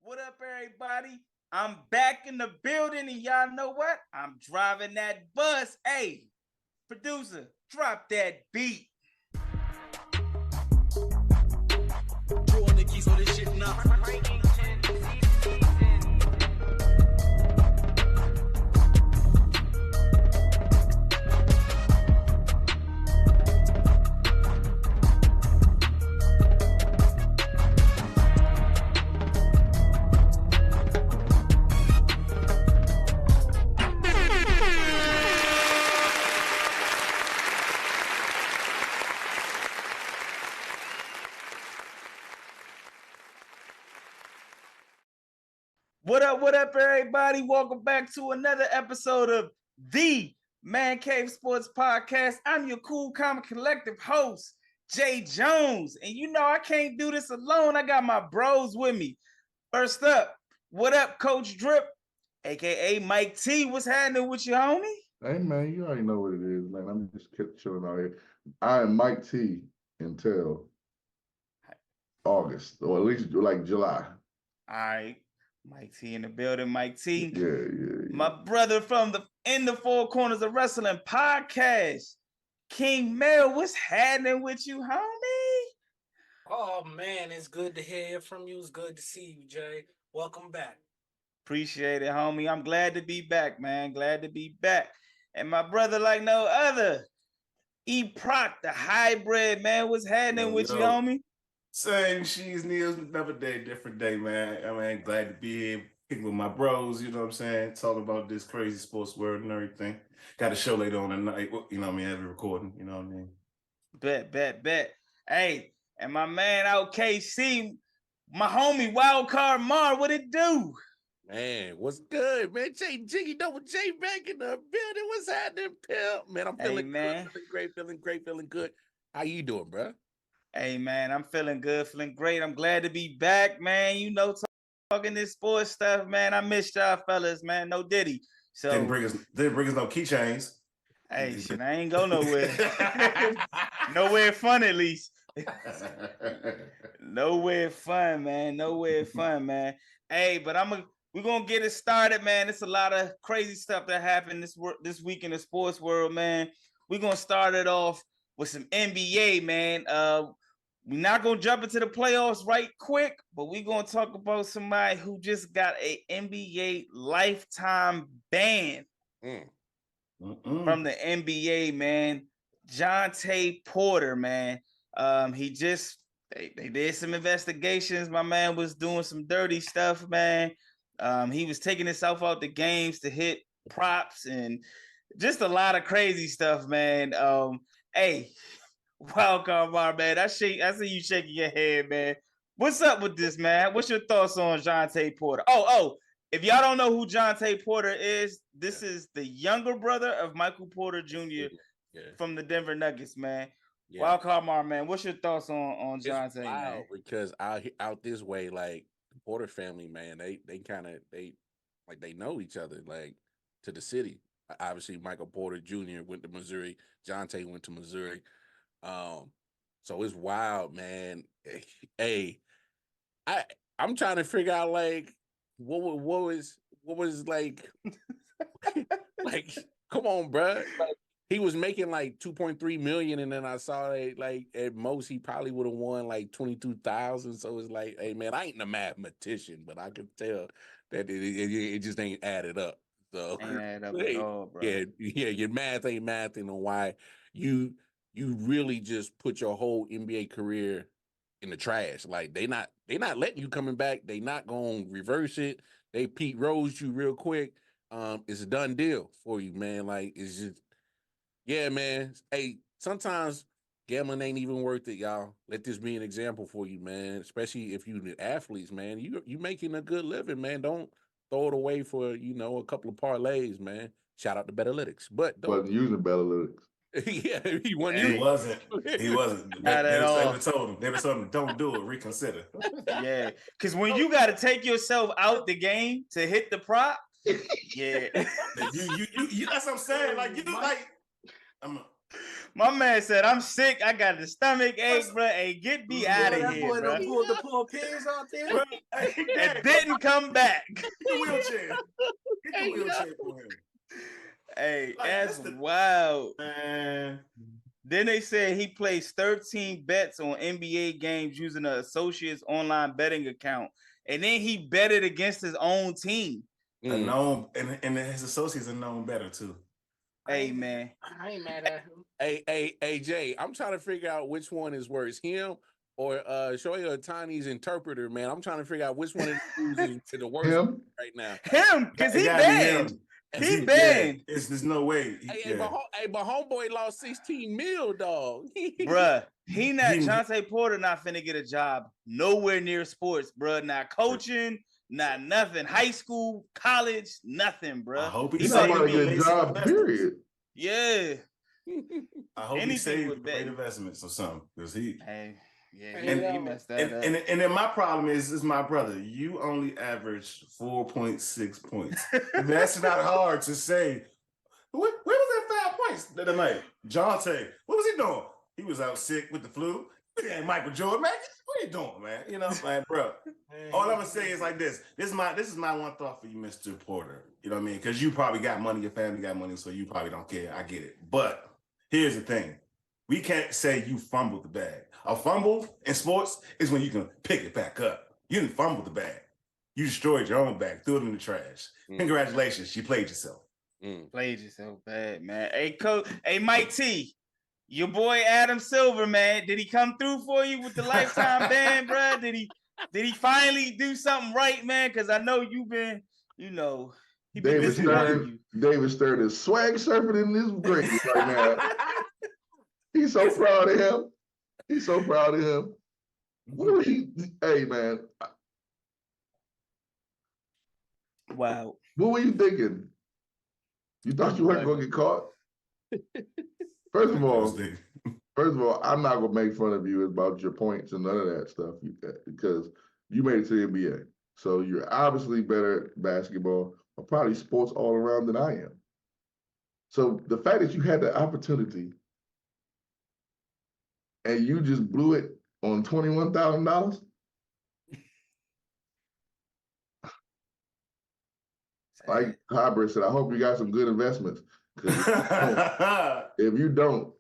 What up, everybody? I'm back in the building, and y'all know what? I'm driving that bus. Hey, producer, drop that beat. Drawing the keys on this shit now. What up, everybody? Welcome back to another episode of the Man Cave Sports Podcast. I'm your cool, common, collective host, Jae Jones. And you know I can't do this alone. I got my bros with me. First up, what up, Coach Drip, a.k.a. Mike T. What's happening with you, homie? Hey, man, you already know what it is, man. I'm just chilling out here. I am Mike T until August, or at least like July. All right. Mike T in the building, Mike T. Yeah. My brother from In the Four Corners of Wrestling podcast, King Mel. What's happening with you, homie? Oh man, it's good to hear from you. It's good to see you, Jay. Welcome back. Appreciate it, homie. I'm glad to be back, man. Glad to be back. And my brother like no other, E. Proc, the hybrid, man. What's happening with you, homie? Same she's Neil's, another day, different day, man. I mean, glad to be here, kicking with my bros, you know what I'm saying? Talking about this crazy sports world and everything. Got a show later on tonight, you know what I mean? Every recording, you know what I mean? Bet. Hey, and my man out KC, my homie Wildcard Mar, what it do? Man, what's good, man? Jiggy Double J back in the building. What's happening, pimp? Man, I'm feeling man. Good, feeling great, feeling good. How you doing, bro? Hey, man, I'm feeling good, feeling great. I'm glad to be back, man. You know, talking this sports stuff, man. I missed y'all fellas, man. No Diddy. So didn't bring us no keychains. Hey, shit, I ain't go nowhere. Nowhere fun, at least. Nowhere fun, man. Hey, but we're gonna get it started, man. It's a lot of crazy stuff that happened this week in the sports world, man. We're gonna start it off with some NBA, man. We're not gonna jump into the playoffs right quick, but we're gonna talk about somebody who just got a NBA lifetime ban from the NBA, man. Jae Porter, man. They did some investigations. My man was doing some dirty stuff, man. He was taking himself out the games to hit props and just a lot of crazy stuff, man. Hey, welcome, man. I see you shaking your head, man. What's up with this, man? What's your thoughts on Jae Porter? Oh, if y'all don't know who Jae Porter is, this is the younger brother of Michael Porter Jr. From the Denver Nuggets, man. Yeah. Wildcard, man. What's your thoughts on Jae, man? Because out this way, like the Porter family, man, they know each other, like to the city. Obviously, Michael Porter Jr. went to Missouri. Jae went to Missouri. So it's wild, man. Hey, I'm trying to figure out like what was like like come on, bro. Like, he was making like 2.3 million, and then I saw that like at most he probably would have won like 22,000. So it's like, hey man, I ain't a mathematician, but I could tell that it just ain't added up. So ain't added up at all, bro. Yeah, your math ain't math, and why you really just put your whole NBA career in the trash. Like they not letting you coming back. They not gonna reverse it. They Pete Rose you real quick. It's a done deal for you, man. Like it's just. Yeah, man. Hey, sometimes gambling ain't even worth it, y'all. Let this be an example for you, man. Especially if you the athletes, man. You making a good living, man. Don't throw it away for a couple of parlays, man. Shout out to BetAlytics, but don't. Wasn't using BetAlytics. Yeah, he wasn't. He wasn't. Not at all. They were told him, don't do it. Reconsider. Yeah, because when you got to take yourself out the game to hit the prop, yeah. you. That's what I'm saying. Like you like. My man said, I'm sick. I got the stomach ache, bro. Hey, get me out of that here, boy bro. done pulled the poor pigs out there. Bro, hey, It Dad, didn't come back. get the wheelchair. Get the wheelchair for him. Hey, Like, that's that's the- wild. Man. Then they said he placed 13 bets on NBA games using an associate's online betting account. And then he betted against his own team. A known, and his associates are known better too. Hey, man. I ain't mad at him. Hey, Jay, I'm trying to figure out which one is worse, him or Shohei Ohtani's interpreter, man. I'm trying to figure out which one is the worst Him? right now. Him, because he It gotta be banned. him. He banned. There's no way. But homeboy lost 16 mil, dog. Bruh, Jae Porter not finna get a job nowhere near sports, bruh. Not coaching, not nothing. High school, college, nothing, bruh. I hope He's not about to get a job, period. Yeah. I hope Anything he saved with great betting. investments or something, because he. Hey, yeah, And- he messed that up. And then my problem is my brother. You only averaged 4.6 points. That's not hard to say. Where was that 5 points the other night? Jonte, what was he doing? He was out sick with the flu. Look at Michael Jordan, man. What are you doing, man? You know, man, bro. All I'm gonna say is like this. This is my one thought for you, Mr. Porter. You know what I mean? Because you probably got money, your family got money, so you probably don't care. I get it. But here's the thing. We can't say you fumbled the bag. A fumble in sports is when you can pick it back up. You didn't fumble the bag. You destroyed your own bag, threw it in the trash. Congratulations, you played yourself. Played yourself bad, man. Hey, coach. Hey, Mike T. Your boy Adam Silver, man. Did he come through for you with the lifetime ban, bro? Did he finally do something right, man? Because I know you've been, he been disappointing you. David Stern is swag surfing in this grave right now. He's so proud of him. He's so proud of him. Hey, man. Wow. What were you thinking? You thought you weren't going to get caught? First of all, I'm not going to make fun of you about your points and none of that stuff because you made it to the NBA. So you're obviously better at basketball or probably sports all around than I am. So the fact that you had the opportunity and you just blew it on $21,000, like Hybrid said, I hope you got some good investments. If you don't,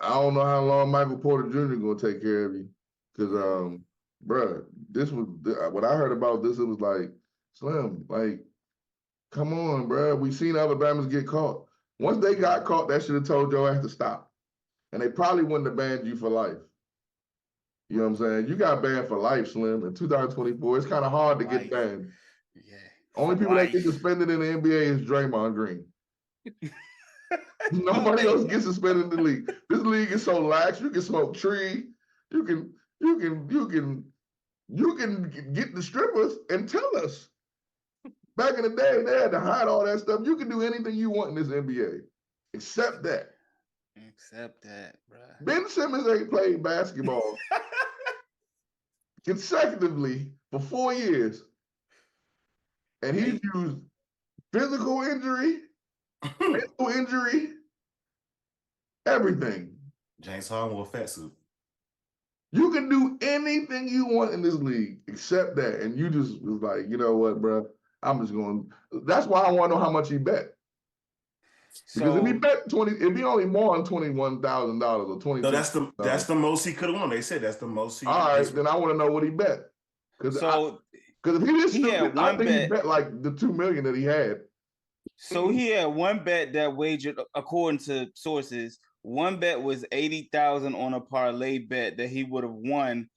I don't know how long Michael Porter Jr. gonna take care of you. Because, bruh, when I heard about this, it was like, Slim, like, come on, bruh. We seen Alabama's get caught. Once they got caught, that should have told your ass to stop. And they probably wouldn't have banned you for life. You know what I'm saying? You got banned for life, Slim, in 2024. It's kind of hard to get banned. Yeah. Only people that get suspended in the NBA is Draymond Green. Nobody else gets suspended in the league. This league is so lax. You can smoke tree. You can get the strippers and tell us. Back in the day, they had to hide all that stuff. You can do anything you want in this NBA, except that. Except that, bro. Ben Simmons ain't played basketball consecutively for 4 years. And he's used physical injury, mental injury, everything. James Harden wore a fat suit. You can do anything you want in this league except that. And you just was like, you know what, bro? I'm just going. That's why I want to know how much he bet. Because if he bet if he only won $21,000 or $20,000. No, that's the most he could have won. They said that's the most he. All right, then I want to know what he bet. Because if he didn't stupid, I think he bet like the $2 million that he had. So he had one bet that wagered, according to sources, one bet was 80,000 on a parlay bet that he would have won,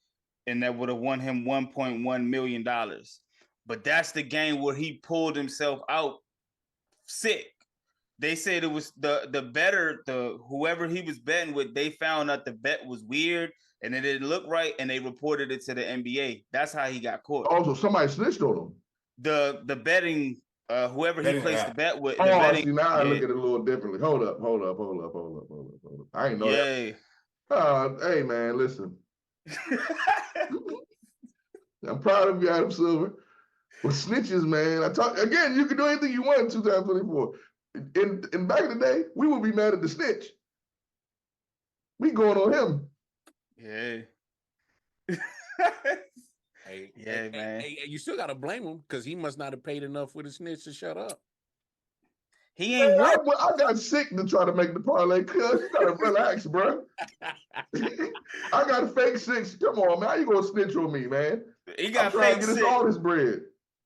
and that would have won him $1.1 million. But that's the game where he pulled himself out sick. They said it was the better, whoever he was betting with, they found out the bet was weird and it didn't look right, and they reported it to the NBA. That's how he got caught. Also, somebody snitched on him. The betting, whoever he placed the bet with. See, now I look at it a little differently. Hold up. I ain't know that. Hey, man, listen. I'm proud of you, Adam Silver. With snitches, man. Again, you can do anything you want in 2024. In back in the day, we would be mad at the snitch. We going on him. Yeah. Hey, man. Hey, you still gotta blame him because he must not have paid enough for the snitch to shut up. He ain't Man, win. I got sick to try to make the parlay. Cuz you gotta relax, bro. I got a fake 6. Come on, man. How you gonna snitch on me, man? He got I'm trying fake to get us 6. all this bread.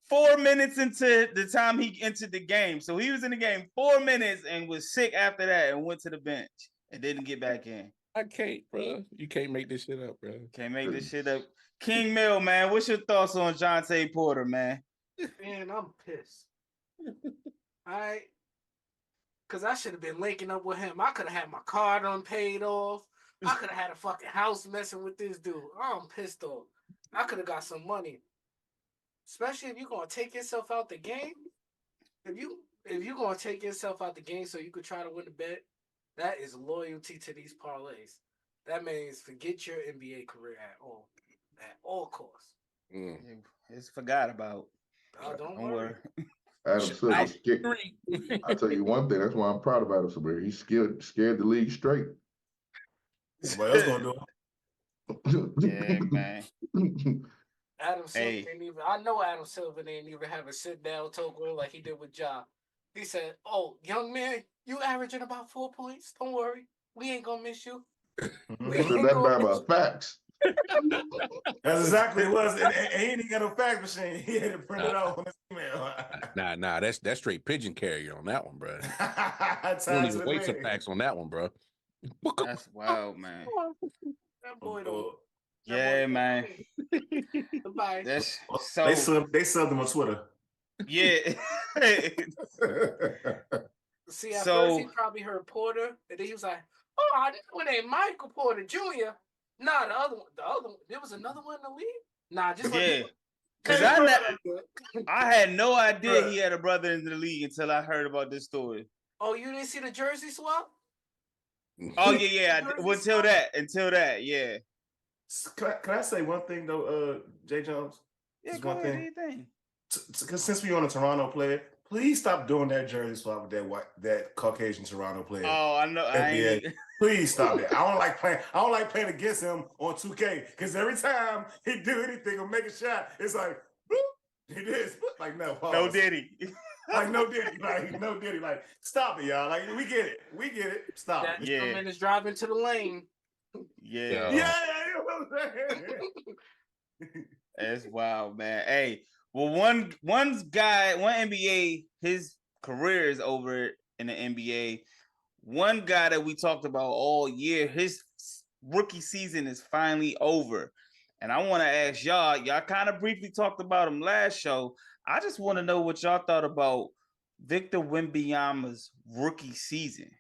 4 minutes into the time he entered the game. So he was in the game 4 minutes and was sick after that and went to the bench and didn't get back in. I can't, bro. You can't make this shit up, bro. Can't make this shit up. King Mill, man, what's your thoughts on Jae Porter, man? Man, I'm pissed. All right. Because I should have been linking up with him. I could have had my card unpaid off. I could have had a fucking house messing with this dude. I'm pissed off. I could have got some money. Especially if you're going to take yourself out the game. If you're going to take yourself out the game so you could try to win the bet, that is loyalty to these parlays. That means forget your NBA career at all costs. It's forgot about. Don't worry. Adam Silver scared. I'll tell you one thing. That's why I'm proud of Adam Silver. He scared the league straight. What else gonna do? Yeah, man. Adam Silver didn't even. I know Adam Silver didn't even have a sit down talk with him like he did with Ja. He said, "Oh, young man, you averaging about 4 points. Don't worry, we ain't gonna miss you." He said that about facts. That's exactly what it was. And he didn't get a fax machine. He had to print it out on his email. Nah, that's straight pigeon carrier on that one, bro. Times Don't even the wait to man. fax on that one, bro. That's wild, man. That boy don't. Yeah, man. Goodbye. That's They so. subbed him on Twitter. Yeah. See, at So- first he probably heard Porter, and then he was like, "Oh, I know it ain't Michael Porter Jr." Nah, the other one. There was another one in the league. Nah, just like Yeah. Because I had no idea he had a brother in the league until I heard about this story. Oh, you didn't see the jersey swap? Oh yeah. Until that, yeah. Can I say one thing though, Jae Jones? Yeah, Just go one ahead, thing. do your thing. Because since we're on a Toronto player, please stop doing that jersey swap with that Caucasian Toronto player. Oh, I know. Please stop it. I don't like playing against him on 2K because every time he do anything or make a shot, it's like boop, he did like no. Pause. No Diddy. Like no Diddy. Like stop it, y'all. Like we get it. Stop That it. gentleman is driving to the lane. Yeah. Yeah, you know what I'm saying? That's wild, man. Hey, well, one NBA, his career is over in the NBA. One guy that we talked about all year, his rookie season is finally over. And I want to ask y'all kind of briefly talked about him last show. I just want to know what y'all thought about Victor Wembanyama's rookie season.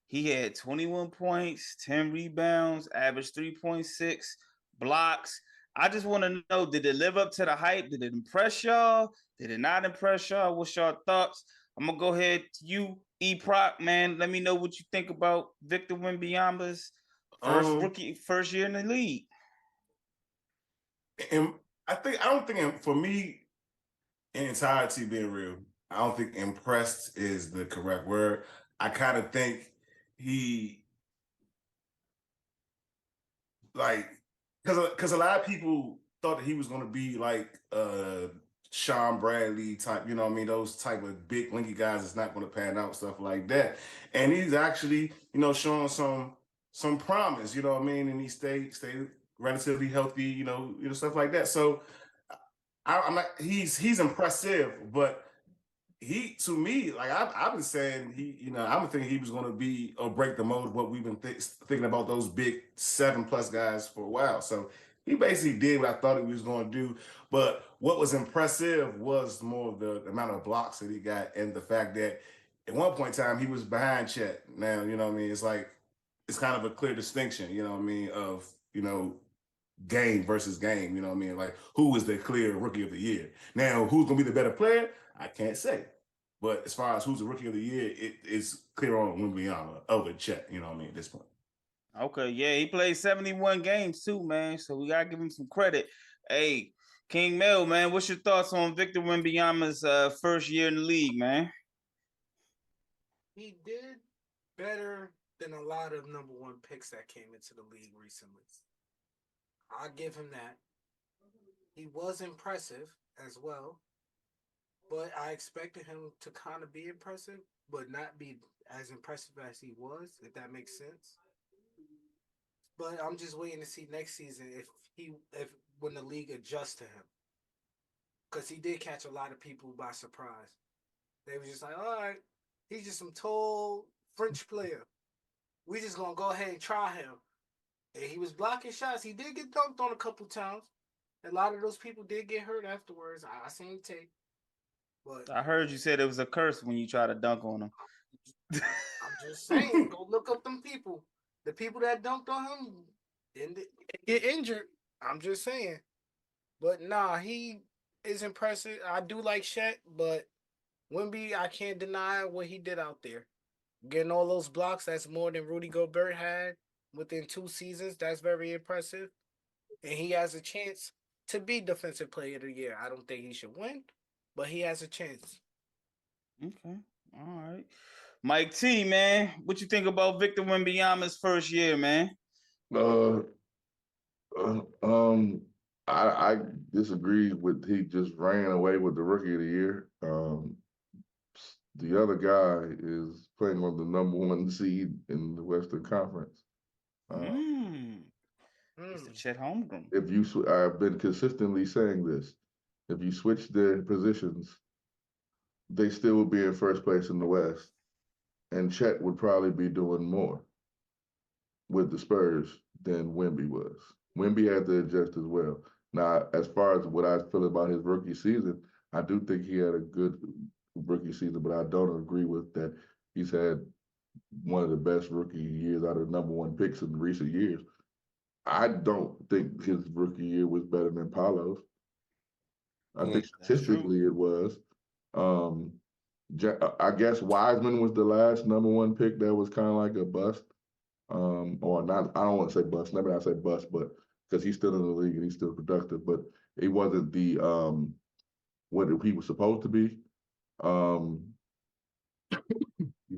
He had 21 points, 10 rebounds, averaged 3.6 blocks. I just want to know, did it live up to the hype? Did it impress y'all? Did it not impress y'all? What's y'all thoughts? I'm going to go ahead to you, E-Proc, man. Let me know what you think about Victor Wembanyama's first year in the league. And I don't think for me, in entirety being real, I don't think impressed is the correct word. I kind of think he because a lot of people thought that he was going to be like Sean Bradley type, you know what I mean? Those type of big linky guys that's not going to pan out, stuff like that. And he's actually, showing some promise, you know what I mean? And he stayed relatively healthy, you know, stuff like that. So I'm not. He's impressive, but to me, like I've been saying, I've been thinking he was going to be or break the mold of what we've been thinking about those big 7+ guys for a while. So he basically did what I thought he was going to do. But what was impressive was more of the amount of blocks that he got and the fact that at one point in time he was behind Chet. Now, you know what I mean? It's like it's kind of a clear distinction, you know what I mean, of game versus game, you know what I mean? Like, who is the clear rookie of the year? Now, who's going to be the better player? I can't say. But as far as who's the rookie of the year, it is clear on Wembanyama over Chet, you know what I mean, at this point. Okay, yeah, he played 71 games too, man, so we got to give him some credit. Hey, King Mel, man, what's your thoughts on Victor Wembanyama's first year in the league, man? He did better than a lot of number one picks that came into the league recently. I give him that. He was impressive as well, but I expected him to kind of be impressive, but not be as impressive as he was, if that makes sense. But I'm just waiting to see next season if when the league adjusts to him, because he did catch a lot of people by surprise. They were just like, all right, he's just some tall French player. We just gonna go ahead and try him. And he was blocking shots. He did get dunked on a couple times. A lot of those people did get hurt afterwards. I seen the tape. But I heard you said it was a curse when you try to dunk on him. I'm just saying, go look up them people. The people that dunked on him didn't get injured. I'm just saying. But nah, he is impressive. I do like Shaq, but Wemby, I can't deny what he did out there. Getting all those blocks, that's more than Rudy Gobert had within 2 seasons. That's very impressive. And he has a chance to be Defensive Player of the Year. I don't think he should win, but he has a chance. Okay. All right. Mike T, man, what you think about Victor Wembanyama's first year, man? Uh, I disagree with he just ran away with the Rookie of the Year. The other guy is playing on the number 1 seed in the Western Conference. Mr. Chet Holmgren. If you, I've been consistently saying this. If you switch their positions, they still would be in first place in the West, and Chet would probably be doing more with the Spurs than Wemby was. Wemby had to adjust as well. Now, as far as what I feel about his rookie season, I do think he had a good rookie season, but I don't agree with that. He's had one of the best rookie years out of the number 1 picks in recent years. I don't think his rookie year was better than Paolo's. I think statistically it was. I guess Wiseman was the last number 1 pick that was kind of like a bust. Or not, I don't want to say bust, never I say bust, but because he's still in the league and he's still productive, but it wasn't the what he was supposed to be.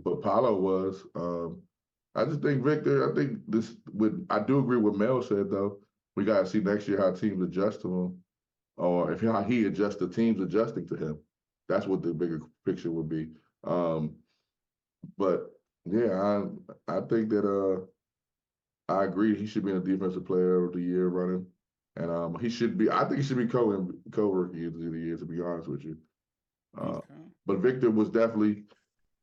But Paolo was. I just think Victor, I think this I do agree with Mel said though. We gotta see next year how teams adjust to him, or if how he adjusts the teams adjusting to him. That's what the bigger picture would be. But yeah, I think that I agree he should be in the Defensive Player of the Year running, and he should be. I think he should be co-rookie of the year. To be honest with you, but Victor was definitely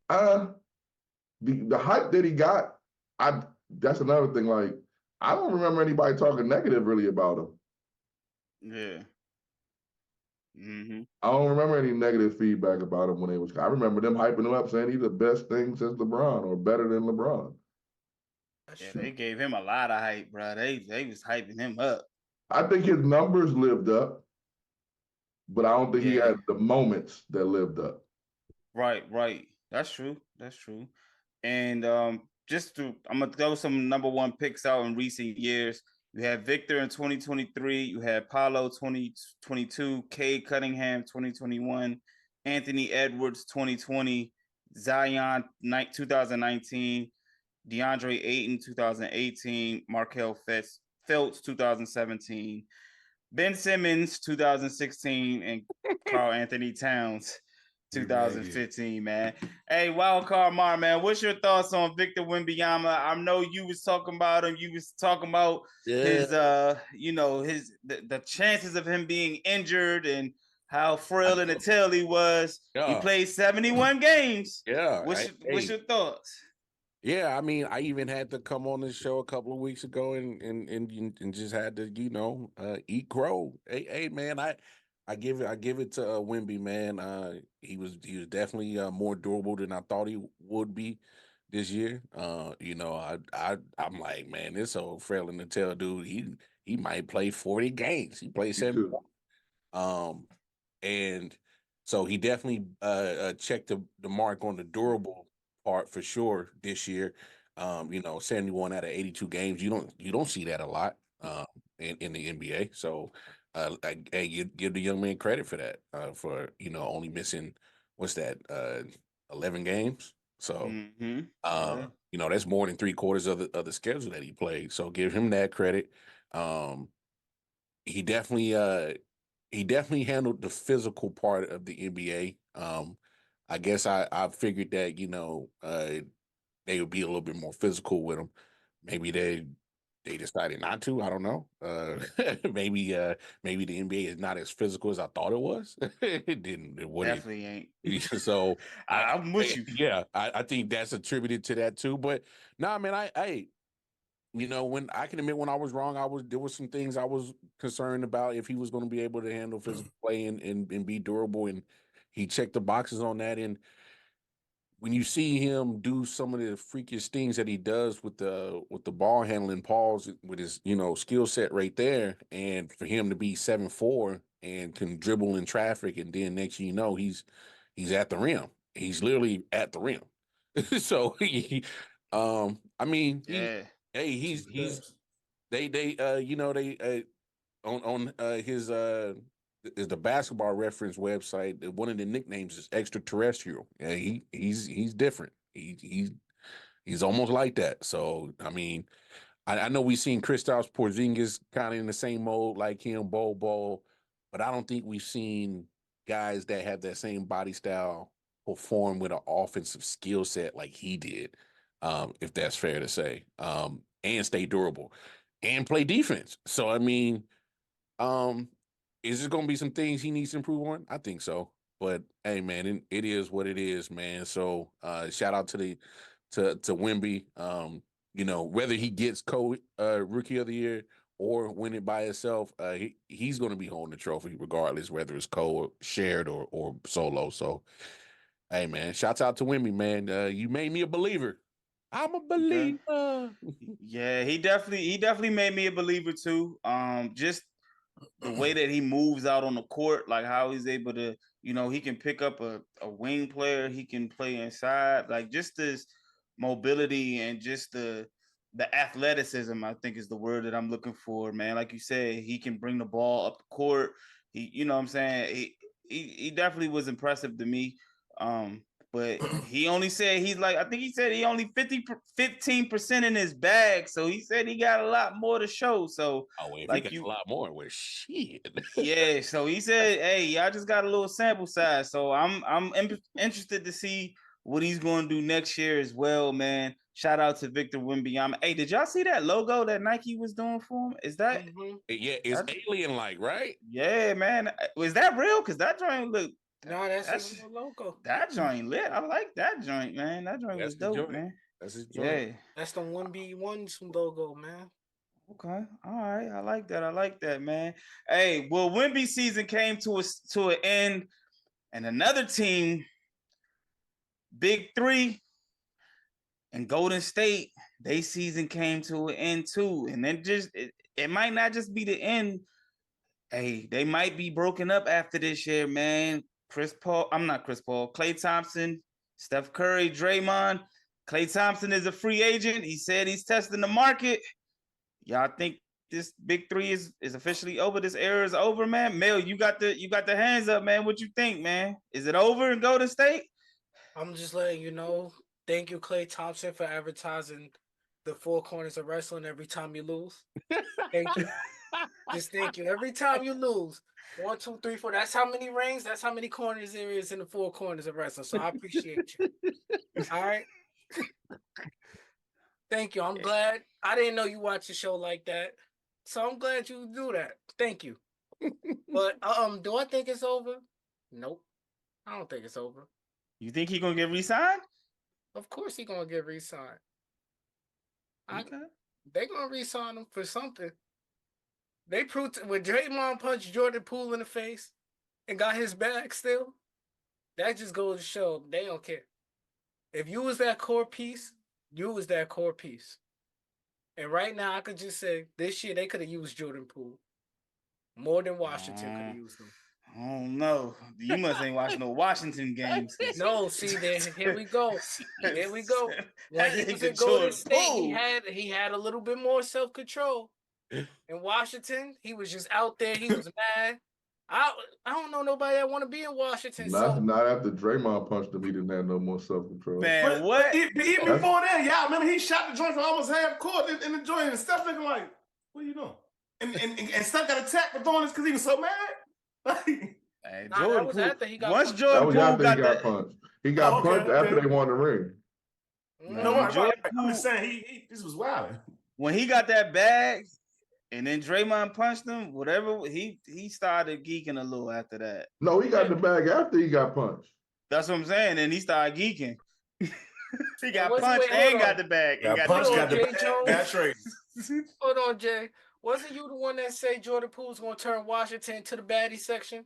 the hype that he got. That's another thing. Like I don't remember anybody talking negative really about him. Yeah. I don't remember any negative feedback about him when they was. I remember them hyping him up, saying he's the best thing since LeBron or better than LeBron. Yeah, they gave him a lot of hype, bro. They was hyping him up. I think his numbers lived up, but I don't think he had the moments that lived up. Right. That's true. And I'm gonna throw some number 1 picks out in recent years. You had Victor in 2023. You had Paolo 2022, Cade Cunningham 2021, Anthony Edwards 2020, Zion 2019, DeAndre Ayton 2018, Markelle Fultz 2017, Ben Simmons 2016, and Karl Anthony Towns 2015, man. Hey, Wildcard Mar, man, what's your thoughts on Victor Wembanyama? I know you was talking about him. You was talking about his, the chances of him being injured and how frail in the tail he was. He played 71 games. Yeah. What's your thoughts? Yeah, I mean, I even had to come on this show a couple of weeks ago and just had to, eat crow. Hey, man, I give it to Wemby, man. He was definitely more durable than I thought he would be this year. I'm like, man, this old frail in the tail dude, he might play 40 games. He played 7. And so he definitely checked the mark on the durable part for sure this year. 71 out of 82 games. You don't see that a lot in the NBA. So I give the young man credit for that. For only missing 11 games. So, Yeah. you know, that's more than 3/4 of the schedule that he played. So give him that credit. He definitely handled the physical part of the NBA. I guess I figured that, you know, they would be a little bit more physical with him. Maybe they decided not to. I don't know. Maybe the NBA is not as physical as I thought it was. It didn't. It wasn't. Definitely ain't. So I'm with you. Yeah, I think that's attributed to that too. But nah, man, you know, when I can admit when I was wrong, there was some things I was concerned about if he was going to be able to handle physical play and be durable, and he checked the boxes on that. And when you see him do some of the freakiest things that he does with the ball handling, pause with his, you know, skill set right there, and for him to be 7'4" and can dribble in traffic, and then next thing you know, he's at the rim. He's literally at the rim. So I mean, Yeah. he's you know, they on his is the basketball reference website. One of the nicknames is extraterrestrial. Yeah, he's different. He's almost like that. So I mean, I know we've seen Kristaps Porzingis kind of in the same mode like him, Bol, but I don't think we've seen guys that have that same body style perform with an offensive skill set like he did, if that's fair to say, and stay durable and play defense. So I mean, is there going to be some things he needs to improve on? I think so. But hey, man, it is what it is, man. So shout out to Wemby. You know, whether he gets rookie of the year or win it by himself, he's going to be holding the trophy regardless, whether it's shared or solo. So hey, man, shouts out to Wemby, man. You made me a believer. I'm a believer. Yeah, he definitely made me a believer too. Just the way that he moves out on the court, like how he's able to, you know, he can pick up a wing player, he can play inside, like just this mobility and just the athleticism, I think is the word that I'm looking for, man. Like you said, he can bring the ball up the court. He, you know what I'm saying? He definitely was impressive to me. But he only said I think he said he only 15% in his bag. So he said he got a lot more to show. So If he like got a lot more, well, shit. yeah. So he said, hey, y'all just got a little sample size. So I'm interested to see what he's going to do next year as well, man. Shout out to Victor Wembanyama. Hey, did y'all see that logo that Nike was doing for him? Is that Yeah, it's alien like, right? Yeah, man. Was that real? Because that joint look. No, that's his logo. That joint lit. I like that joint, man. That joint was dope, joint. man. That's his joint. Yeah. That's the 1B1 logo, man. Okay. All right. I like that. I like that, man. Hey, well, Wemby season came to an end, and another team, Big Three and Golden State, they season came to an end too. And then it might not just be the end. Hey, they might be broken up after this year, man. Klay Thompson, Steph Curry, Draymond. Klay Thompson is a free agent. He said he's testing the market. Y'all think this Big Three is officially over? This era is over, man. Mel, you got the hands up, man. What you think, man? Is it over in Golden State? I'm just letting you know. Thank you, Klay Thompson, for advertising the four corners of wrestling every time you lose. Thank you. Just thank you. Every time you lose. 1, 2, 3, 4. That's how many rings. That's how many corners there is in the four corners of wrestling. So I appreciate you. All right. Thank you. I'm glad. I didn't know you watch the show like that. So I'm glad you do that. Thank you. But do I think it's over? Nope. I don't think it's over. You think he's gonna get re-signed? Of course he's gonna get re-signed. Okay. They're gonna re-sign him for something. They proved when Draymond punched Jordan Poole in the face and got his bag still. That just goes to show they don't care. If you was that core piece, you was that core piece. And right now, I could just say this year they could have used Jordan Poole more than Washington could have used him. Oh no, you must ain't watching no Washington games. No, see, here we go. Here we go. When he was in Golden State, he had a little bit more self-control. In Washington, he was just out there. He was mad. I don't know nobody that want to be in Washington. Not after Draymond punched him, he didn't have no more self-control. Man, what? But even before that, y'all remember he shot the joint from almost half court in the joint, and Steph looking like, "What are you doing?" And Steph got attacked for doing this because he was so mad. Like, Hey, that was after he got once punched. That Jordan was Poole after he got got the punched. He got punched after they won the ring. no, Man, right. Jordan I'm Poole, just saying he this was wild. when he got that bag, and then Draymond punched him. Whatever, he started geeking a little after that. No, he got the bag after he got punched. That's what I'm saying. And he started geeking. He got wait, punched hold and on. got the bag. And Got got punched, the got the Jae bag, Jones. got traded. Hold on, Jay. Wasn't you the one that say Jordan Poole's gonna turn Washington to the baddie section?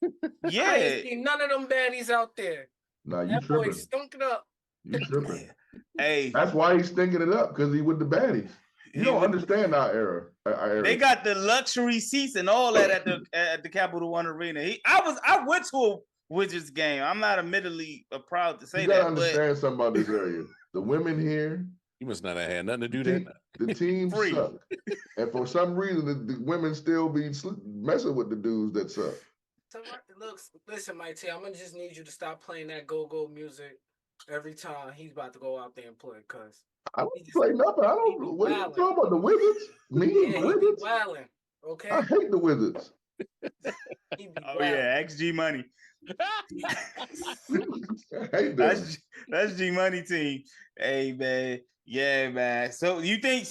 I Yeah. ain't seen none of them baddies out there. Nah, you That boy tripping. stunk it up. You tripping. Hey, That's why he's stinking it up, because he with the baddies. You don't understand our era. They got the luxury seats and all that at the Capital One Arena. I went to a Wizards game. I'm not admittedly proud to say You that. gotta understand something about this area. The women here, You must not have had nothing to do the that. team Free. suck. And for some reason, the women still be messing with the dudes that suck. So, look, listen, Mike T, I'm gonna just need you to stop playing that go-go music every time he's about to go out there and play, cause I don't play nothing. I don't. What are you talking about? The Wizards? Me and yeah, the he be Wizards? wilding. Okay. I hate the Wizards. He be Oh wilding. yeah, XG Money. I hate them. That's G Money team. Hey man, yeah man. So you think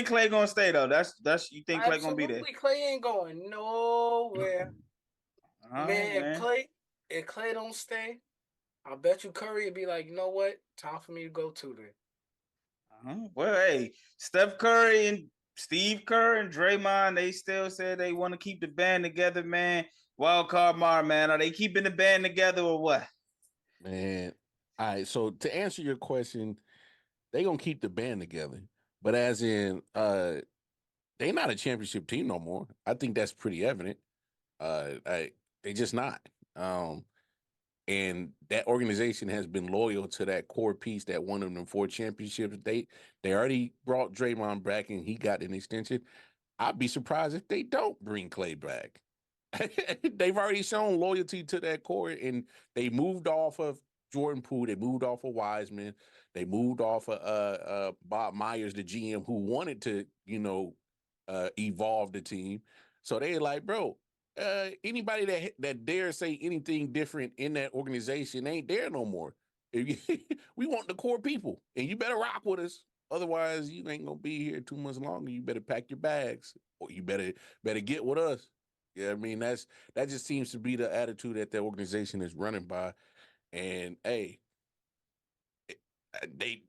Clay gonna stay though? That's you think Clay gonna be there? Absolutely, Clay ain't going nowhere. Oh, Man, if Clay don't stay, I bet you Curry would be like, you know what? Time for me to go too then. Well, hey, Steph Curry and Steve Kerr and Draymond, they still said they want to keep the band together, man. Wild card Mar, man. Are they keeping the band together or what? Man, all right. So to answer your question, they gonna keep the band together, but as in, they not a championship team no more. I think that's pretty evident. They just not. And that organization has been loyal to that core piece that won them 4 championships. They already brought Draymond back and he got an extension. I'd be surprised if they don't bring Clay back. They've already shown loyalty to that core, and they moved off of Jordan Poole. They moved off of Wiseman. They moved off of Bob Myers, the GM, who wanted to, evolve the team. So they like, bro, anybody that dare say anything different in that organization ain't there no more. We want the core people, and you better rock with us. Otherwise, you ain't gonna be here 2 months longer. You better pack your bags, or you better get with us. Yeah, I mean that just seems to be the attitude that the organization is running by. And hey, they,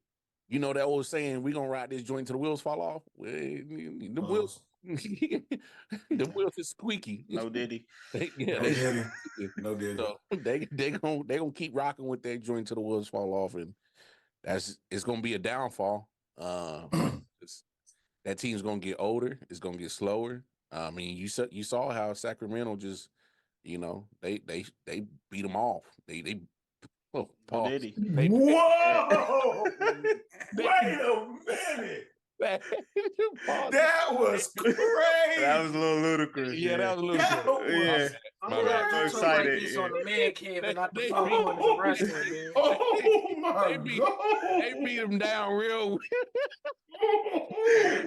that old saying, "We gonna ride this joint till the wheels fall off." Well, the wheels, the wheels is squeaky. No Diddy. No Diddy. So they gonna keep rocking with that joint till the wheels fall off, and it's gonna be a downfall. That team's gonna get older. It's gonna get slower. I mean, you saw how Sacramento just, they beat them off. They No Diddy. Whoa! Wait a minute. That was crazy. That was a little ludicrous. Yeah, that was ludicrous. Yeah. I'm glad you talk like this on the man cave and not the phone of wrestling, man. Oh my God. They beat him down real.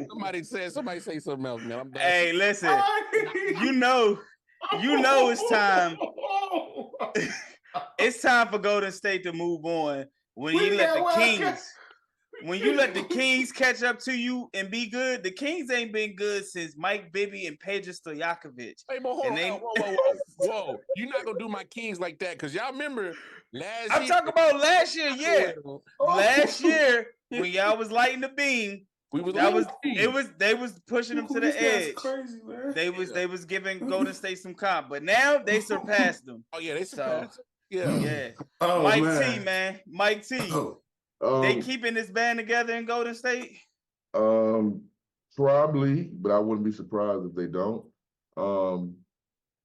Somebody say something else, man. I'm done. Hey, listen. You know it's time. It's time for Golden State to move on when you let the Kings catch up to you and be good. The Kings ain't been good since Mike Bibby and Pedro Stojakovic. Hey, but hold on. Whoa. You're not going to do my Kings like that, because y'all remember last year. I'm talking about last year, yeah. Last year, when y'all was lighting the beam, they was pushing them to the edge. Crazy, man. They was giving Golden State some comp, but now they surpassed them. Oh, yeah, they surpassed them. Yeah. Oh, Mike man. T, man. Mike T. They keeping this band together in Golden State? Probably, but I wouldn't be surprised if they don't.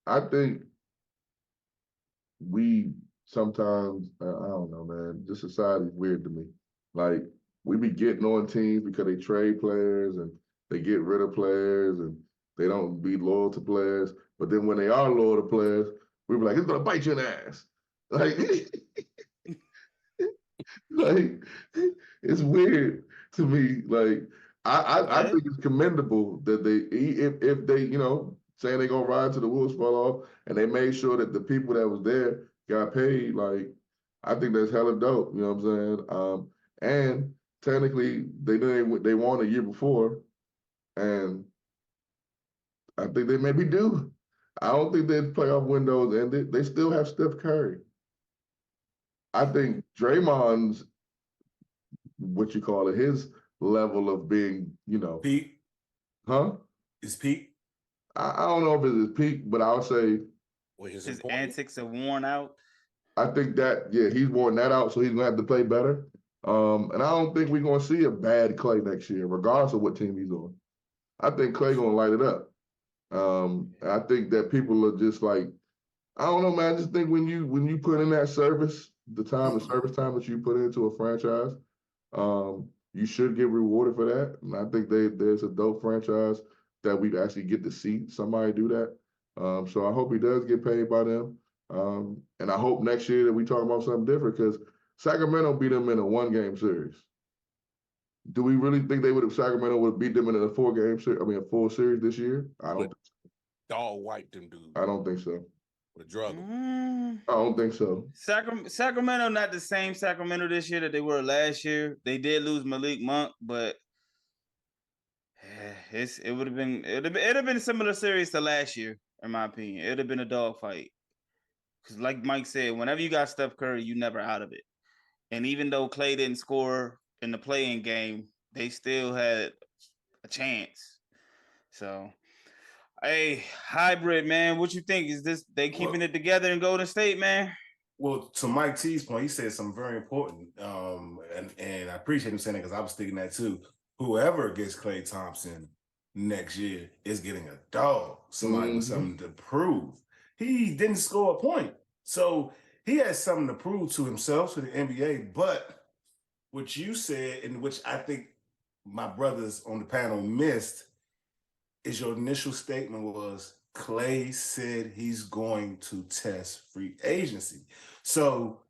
I think we sometimes, I don't know, man, this society is weird to me. Like, we be getting on teams because they trade players and they get rid of players and They don't be loyal to players. But then when they are loyal to players, we be like, it's gonna bite you in the ass. Like, like it's weird to me. Like I think it's commendable that if they, saying they gonna ride to the wheels fall off and they made sure that the people that was there got paid, like I think that's hella dope, you know what I'm saying? And technically they won a year before, and I think they maybe do. I don't think their playoff windows ended. They still have Steph Curry. I think Draymond's what you call it, his level of being, Peak. Huh? Is peak? I don't know if it's his peak, but I'll say his antics are worn out. I think that, he's worn that out, so he's gonna have to play better. And I don't think we're gonna see a bad Clay next year, regardless of what team he's on. I think Clay gonna light it up. I think that people are just like, I don't know, man. I just think when you put in that service, the service time that you put into a franchise, you should get rewarded for that. And I think there's a dope franchise that we actually get to see somebody do that. So I hope he does get paid by them. And I hope next year that we talk about something different, because Sacramento beat them in a 1-game series. Do we really think Sacramento would have beat them in a 4-game series? I mean, a full series this year? I don't. Dog wiped them dudes. I don't think so. With a drug. I don't think so. Sacramento not the same Sacramento this year that they were last year. They did lose Malik Monk, but it would have been a similar series to last year, in my opinion. It would have been a dogfight. Because like Mike said, whenever you got Steph Curry, you never out of it. And even though Clay didn't score in the play-in game, they still had a chance. So, hey, hybrid, man, what you think? Is this they keeping it together in Golden State, man? Well, to Mike T's point, he said something very important. And I appreciate him saying that, because I was thinking that too. Whoever gets Klay Thompson next year is getting a dog. Somebody with something to prove. He didn't score a point. So he has something to prove to himself, to the NBA. But what you said, and which I think my brothers on the panel missed, is your initial statement was Clay said he's going to test free agency. So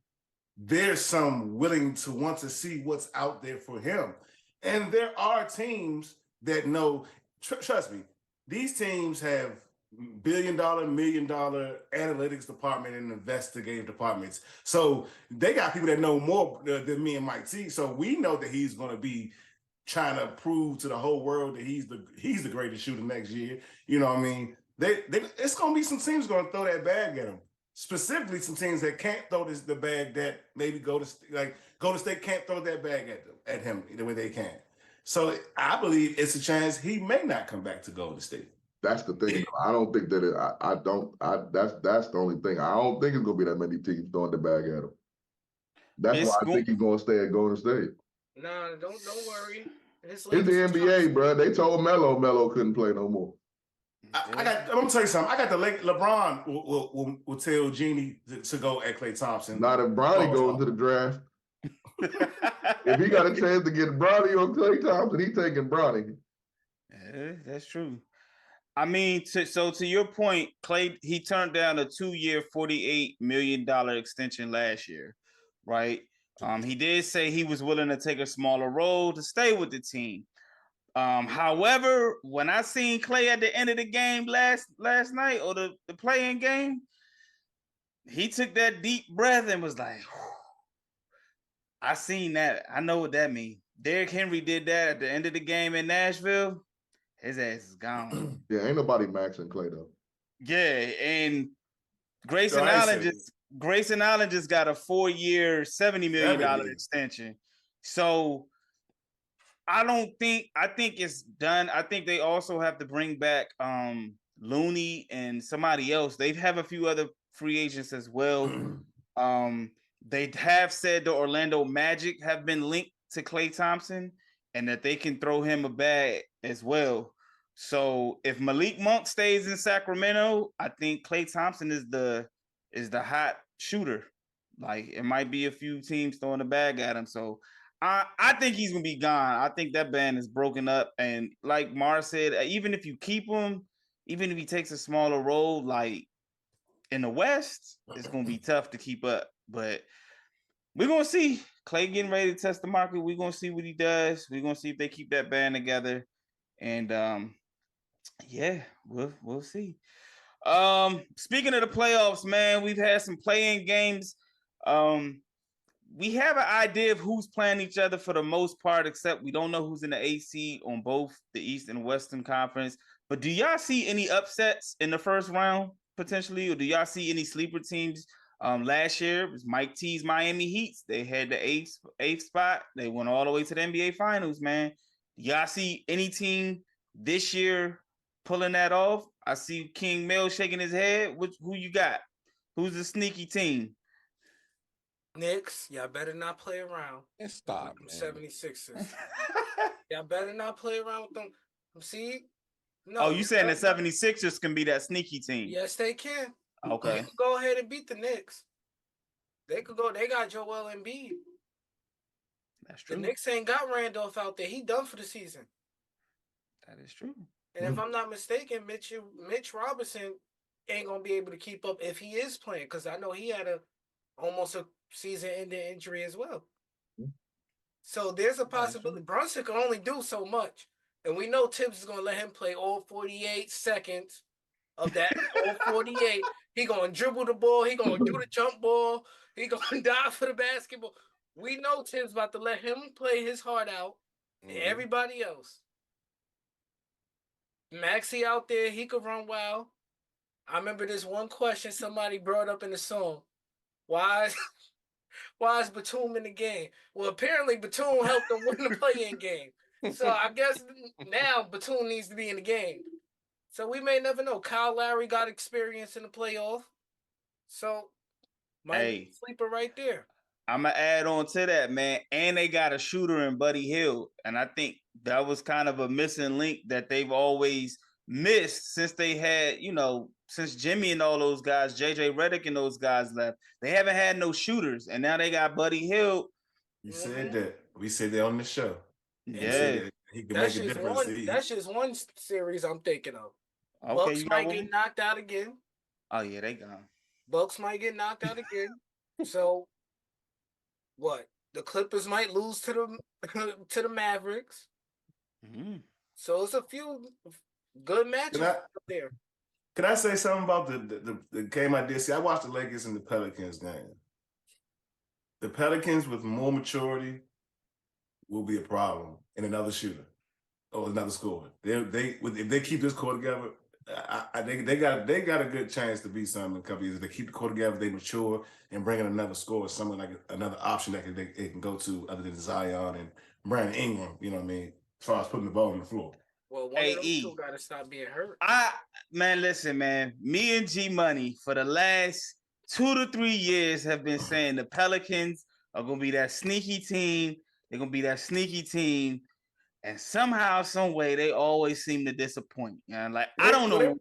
there's some willing to want to see what's out there for him. And there are teams that know, trust me, these teams have billion-dollar, million-dollar analytics department and investigative departments. So they got people that know more than me and Mike T. So we know that he's going to be trying to prove to the whole world that he's the greatest shooter next year. You know what I mean? It's going to be some teams going to throw that bag at him. Specifically, some teams that can't throw the bag that maybe Golden State can't throw that bag at him the way they can. So I believe it's a chance he may not come back to Golden State. That's the thing. I don't think that that's the only thing. I don't think it's gonna be that many teams throwing the bag at him. That's why I think he's gonna stay at Golden State. No, don't worry. It's the NBA, bro. They told Melo couldn't play no more. I'm gonna tell you something. I got LeBron will tell Jeannie to go at Klay Thompson. Not if Bronny goes to the draft. If he got a chance to get Bronny or Klay Thompson, he taking Bronny. Yeah, that's true. I mean, to your point, Clay, he turned down a 2-year, $48 million extension last year, right? He did say he was willing to take a smaller role to stay with the team. However, when I seen Clay at the end of the game last night, or the play-in game, he took that deep breath and was like, I seen that. I know what that means. Derrick Henry did that at the end of the game in Nashville. His ass is gone. Yeah, ain't nobody maxing Clay though. Yeah, and Grayson Allen just got a 4-year, $70 million extension. So I think it's done. I think they also have to bring back Looney and somebody else. They have a few other free agents as well. They have said the Orlando Magic have been linked to Klay Thompson, and that they can throw him a bag as well. So if Malik Monk stays in Sacramento, I think Klay Thompson is the hot shooter. Like, it might be a few teams throwing a bag at him. So I think he's gonna be gone. I think that band is broken up. And like Mara said, even if you keep him, even if he takes a smaller role, like in the West, it's gonna be tough to keep up. But we're gonna see. Clay getting ready to test the market. We're gonna see what he does. We're gonna see if they keep that band together. And yeah, we'll see. Speaking of the playoffs, man, we've had some play-in games. We have an idea of who's playing each other for the most part, except we don't know who's in the AC on both the East and Western Conference. But do y'all see any upsets in the first round potentially, or do y'all see any sleeper teams? Last year it was Mike T's Miami Heats. They had the eighth spot. They went all the way to the NBA Finals, man. Do y'all see any team this year pulling that off? I see King Mill shaking his head. Who you got? Who's the sneaky team? Knicks, y'all better not play around. And stop, Them man. 76ers. Y'all better not play around with them. See? No. Oh, you saying the 76ers can be that sneaky team? Yes, they can. Okay. They could go ahead and beat the Knicks. They could go. They got Joel Embiid. That's true. The Knicks ain't got Randolph out there. He done for the season. That is true. And if I'm not mistaken, Mitch Robinson ain't gonna be able to keep up if he is playing, because I know he had almost a season-ending injury as well. So there's a possibility. Brunson can only do so much, and we know Tibbs is gonna let him play all 48 seconds of that. All 48. He gonna dribble the ball. He gonna do the jump ball. He gonna dive for the basketball. We know Tibbs about to let him play his heart out. And everybody else. Maxey out there, he could run wild. I remember this one question somebody brought up in the song. Why is Batum in the game? Well, apparently Batum helped them win the play-in game. So I guess now Batum needs to be in the game. So we may never know. Kyle Lowry got experience in the playoff. So might be a sleeper right there. I'm going to add on to that, man. And they got a shooter in Buddy Hield. And I think that was kind of a missing link that they've always missed since they had, since Jimmy and all those guys, JJ Redick and those guys left. They haven't had no shooters. And now they got Buddy Hield. You said that. We said that on the show. Yeah. He can make a difference. That's just one series I'm thinking of. Okay, Bucks might get knocked out again. Oh, yeah, they gone. Bucks might get knocked out again. So what? The Clippers might lose to the Mavericks. Mm-hmm. So it's a few good matches out there. Can I say something about the game I did see? I watched the Lakers and the Pelicans game. The Pelicans with more maturity will be a problem in another shooter or another scorer. If they keep this core together, they got a good chance to beat something in a couple years. If they keep the core together, they mature and bring in another scorer, someone like another option that they can go to other than Zion and Brandon Ingram. You know what I mean? As far as putting the ball on the floor. Well, one of those two got to stop being hurt. Listen, man. Me and G Money for the last 2 to 3 years have been saying the Pelicans are gonna be that sneaky team. They're gonna be that sneaky team. And somehow, some way, they always seem to disappoint. And I don't know.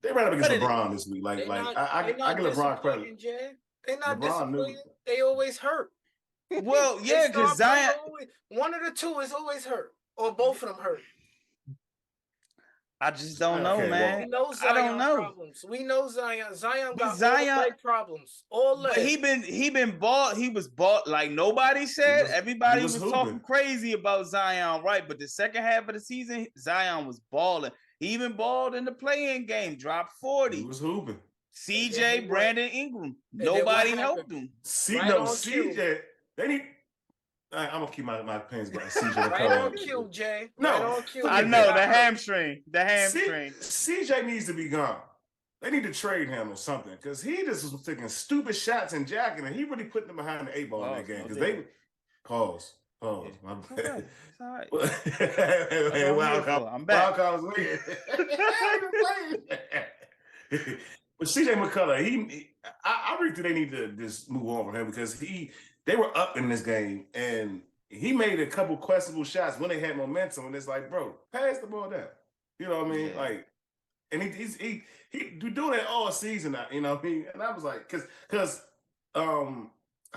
They ran up against LeBron this week. I give LeBron credit. They're not disappointing. They always hurt. Well, yeah, because Zion. One of the two is always hurt, or both of them hurt. I just don't know, man. We know Zion I don't know. Problems. We know Zion. Zion got all leg problems. All legs. He been bought. He was bought like nobody said. Everybody was talking crazy about Zion, right? But the second half of the season, Zion was balling. He even balled in the play-in game, dropped 40. He was hooping. CJ, Brandon Ingram. Nobody helped him. CJ. They need. I'm gonna keep my pins by CJ. Right on cue, Jay. No, right on cue. I know the hamstring. CJ needs to be gone. They need to trade him or something because he just was taking stupid shots and jacking, and he really putting them behind the 8 ball in that game because they pause. Yeah. My bad. It's all right. Wild card was weird. But CJ McCullough, I really think they need to just move on from him because they were up in this game and he made a couple questionable shots when they had momentum, and it's like, bro, pass the ball down. You know what I mean? Yeah. Like, and he doing that all season now. You know what I mean? And I was like, because I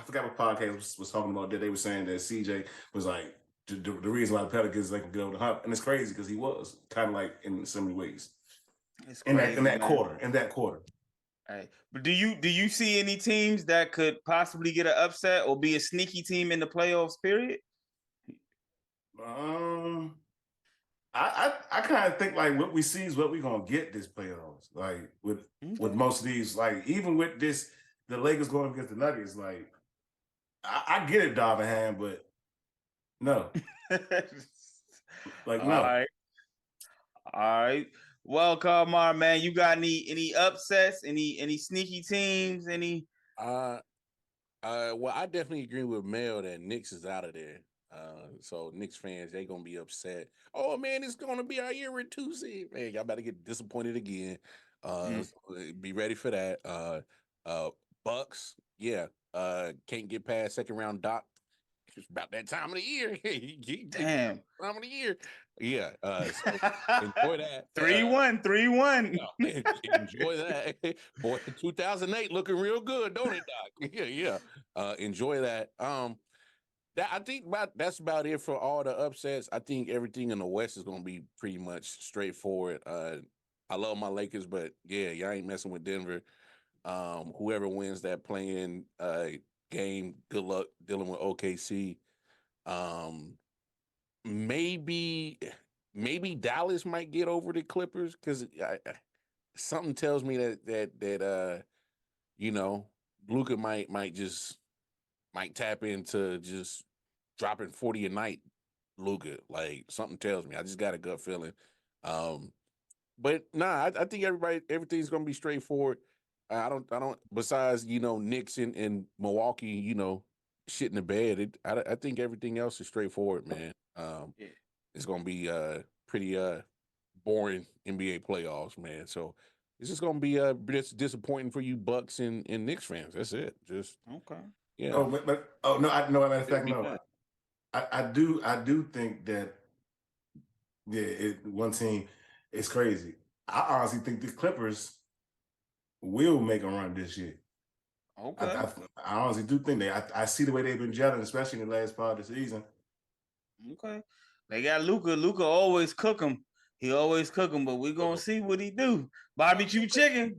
forgot what podcast was talking about that they were saying that CJ was like the reason why the Pelicans they can get over the hump, and it's crazy because he was kind of like in so many ways. It's in crazy, that man. quarter. In that quarter. Right. But do you see any teams that could possibly get an upset or be a sneaky team in the playoffs? Period. I kind of think like what we see is what we're gonna get this playoffs. Like with most of these, like even with this, the Lakers going against the Nuggets. Like I get it, Darvingham, but no, like no. All right. Well, Kalmar, man, you got any upsets? Any sneaky teams? Any? Well, I definitely agree with Mel that Knicks is out of there. So Knicks fans, they gonna be upset. Oh man, it's gonna be our year with 2 seed. Man, y'all better get disappointed again. So be ready for that. Bucks, yeah. Can't get past second round Doc. It's about that time of the year. Damn. Time of the year. Yeah. So enjoy that. 3-1, 3-1. Enjoy that. Boy, 2008 looking real good, don't it, Doc? Yeah. Enjoy that. I think that's about it for all the upsets. I think everything in the West is gonna be pretty much straightforward. I love my Lakers, but yeah, y'all ain't messing with Denver. Whoever wins that playing game, good luck dealing with OKC. Maybe Dallas might get over the Clippers because something tells me that Luka might tap into just dropping 40 a night. Luka, like something tells me. I just got a gut feeling. But nah, I think everything's gonna be straightforward. I don't. Besides, Knicks and Milwaukee, shit in the bed. I think everything else is straightforward, man. It's gonna be pretty boring NBA playoffs, man. So it's just gonna be disappointing for you Bucks and Knicks fans. That's it. Just okay. Yeah. Oh, no. Matter of fact, no. I do think that. Yeah, one team. It's crazy. I honestly think the Clippers will make a run this year. Okay. I honestly do think that. I see the way they've been gelling, especially in the last part of the season. Okay. They got Luka. Luka always cook them. He always cook them, but we're going to see what he do. Barbecue chicken.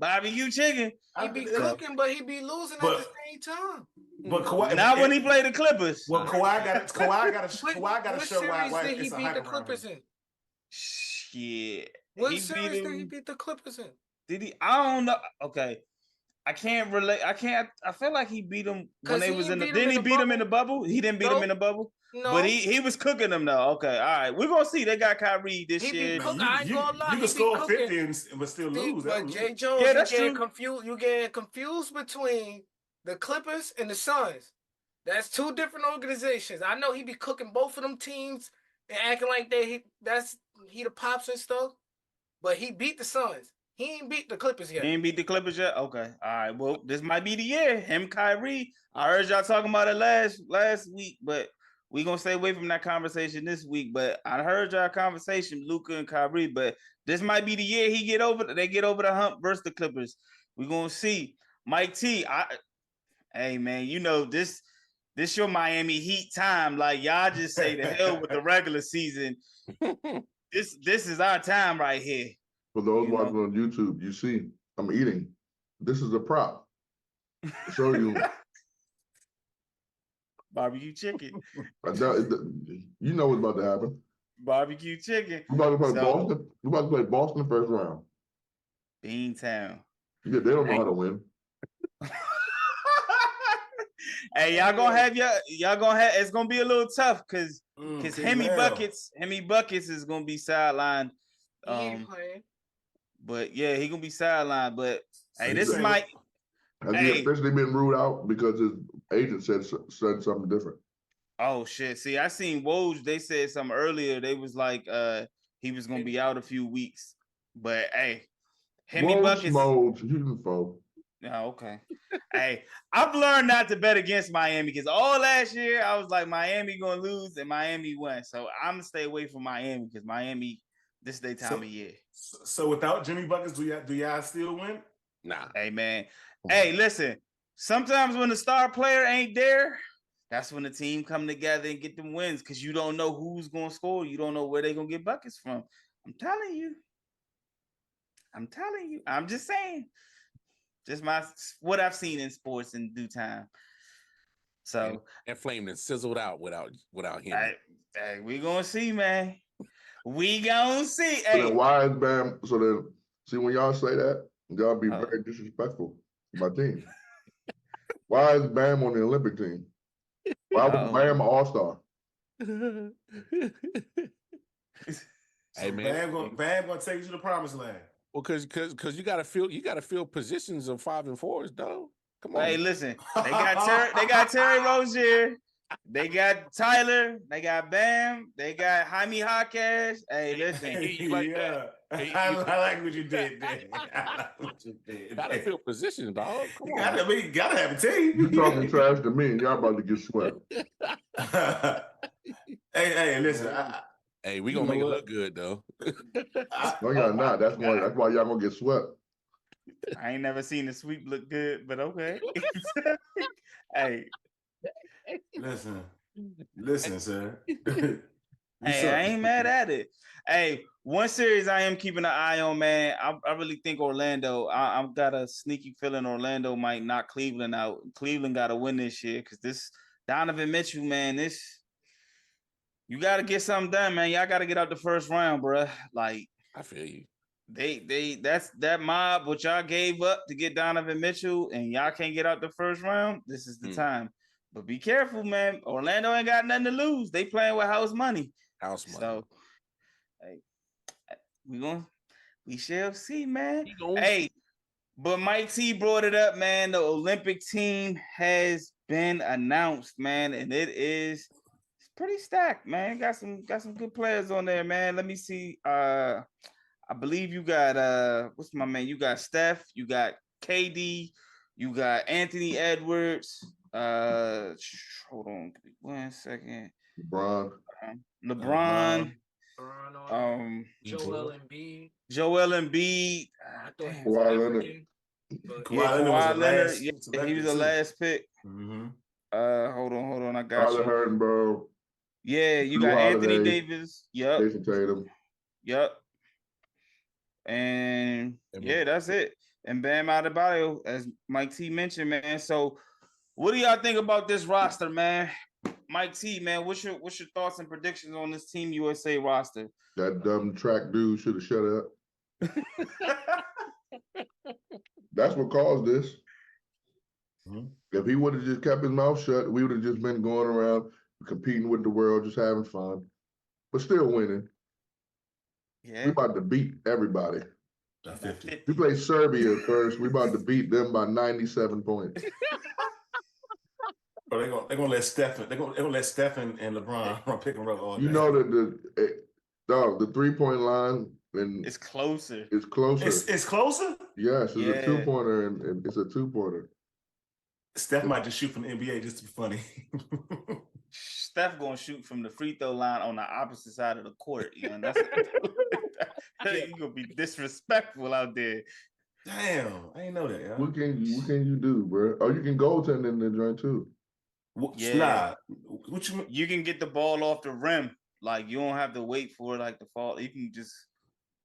He be cooking, but he be losing at the same time. But Kawhi, not when he played the Clippers. Well, Kawhi got to show why did he it's a beat hype the around Clippers him. in? Shit. What series did he beat the Clippers in? Did he? I don't know. Okay. I can't relate. I feel like he beat him when they was in the. Didn't he beat him in the bubble? He didn't beat him in the bubble. No. But he was cooking them though. Okay, all right. We're gonna see. They got Kyrie this year. I ain't gonna lie. You can score 50 but still lose. But Jae Jones, yeah, that's true. You getting confused between the Clippers and the Suns. That's two different organizations. I know he be cooking both of them teams and acting like he the pops and stuff. But he beat the Suns. He ain't beat the Clippers yet. He ain't beat the Clippers yet? Okay. All right. Well, this might be the year. Him, Kyrie. I heard y'all talking about it last week, but we're going to stay away from that conversation this week. But I heard y'all conversation, Luka and Kyrie, but this might be the year they get over the hump versus the Clippers. We're going to see. Mike T, hey, man, this your Miami Heat time. Like, y'all just say the hell with the regular season. This is our time right here. For those watching on YouTube, you see I'm eating. This is a prop. I'll show you. Barbecue chicken. You know what's about to happen. Barbecue chicken. We're about to play Boston. We're about to play Boston first round. Beantown. Yeah, they don't know how to win. Hey, y'all gonna have it's gonna be a little tough because Hemi Buckets is gonna be sidelined. He ain't playing. But yeah, he gonna be sidelined. But hey, this Has he officially been ruled out because his agent said something different? Oh shit! See, I seen Woj. They said something earlier. They was like, he was gonna be out a few weeks. But hey, Hemi Buckets. Yeah, okay. Hey, I've learned not to bet against Miami because all last year I was like Miami gonna lose and Miami won. So I'm gonna stay away from Miami because Miami, this is their time of year. So without Jimmy Buckets, do y'all still win? Nah. Hey man. Hey, listen. Sometimes when the star player ain't there, that's when the team come together and get them wins because you don't know who's gonna score. You don't know where they're gonna get buckets from. I'm telling you. I'm telling you. I'm just saying. Just what I've seen in sports in due time. So and Flame then sizzled out without him. Hey, we gonna see, man. We gonna see. So then why is Bam? So then, see, when y'all say that, y'all be very disrespectful to my team. Why is Bam on the Olympic team? Why was Bam an all-star? Hey man, Bam gonna take you to the promised land. Well, because you gotta fill positions of 5 and 4s, dog. Come on. Hey, listen, they got Terry Rozier, they got Tyler, they got Bam, they got Jaime Jaquez. Hey, listen, I like what you did, man. I like what you did. Gotta fill positions, dog. Come on. You gotta have a team. You talking trash to me, and y'all about to get swept. hey, listen. Hey, we gonna make it look good though. No, y'all not. That's why y'all gonna get swept. I ain't never seen the sweep look good, but okay. Hey, listen, sir. Hey, I ain't mad at it. Hey, one series I am keeping an eye on, man. I really think Orlando. I've got a sneaky feeling Orlando might knock Cleveland out. Cleveland got to win this year because this Donovan Mitchell, man, you got to get something done, man. Y'all got to get out the first round, bro. Like, I feel you. That's that mob what y'all gave up to get Donovan Mitchell, and y'all can't get out the first round. This is the time. But be careful, man. Orlando ain't got nothing to lose. They playing with house money. So, hey, we shall see, man. Hey, but Mike T brought it up, man. The Olympic team has been announced, man, and it's pretty stacked, man. Got some good players on there, man. Let me see. I believe you got what's my man? You got Steph, you got KD, you got Anthony Edwards. Hold on 1 second. LeBron. Joel Embiid. Kawhi Leonard. Yeah, he was the last pick. Hold on. I got you. Hurting, bro. Yeah, you got Anthony Davis. Yep. Jason Tatum. Yep. And yeah, that's it. And Bam Adebayo, as Mike T mentioned, man. So, what do y'all think about this roster, man? Mike T, man, what's your thoughts and predictions on this Team USA roster? That dumb track dude should have shut up. That's what caused this. If he would have just kept his mouth shut, we would have just been going around competing with the world, just having fun, but still winning. Yeah, we about to beat everybody. We play Serbia first. We about to beat them by 97 points. Bro, they're gonna let Stephen. They're gonna let Stephen and LeBron run pick and roll all day. You know that the 3-point line and it's closer. It's closer. It's closer. Yes, it's a 2-pointer and it's a 2-pointer. Steph might just shoot from the NBA just to be funny. Steph gonna shoot from the free throw line on the opposite side of the court. You know, you gonna be disrespectful out there. Damn, I didn't know that. Yeah. What can you do, bro? Oh, you can goaltend in the joint too. Nah. You can get the ball off the rim. Like you don't have to wait for it like to fall. You can just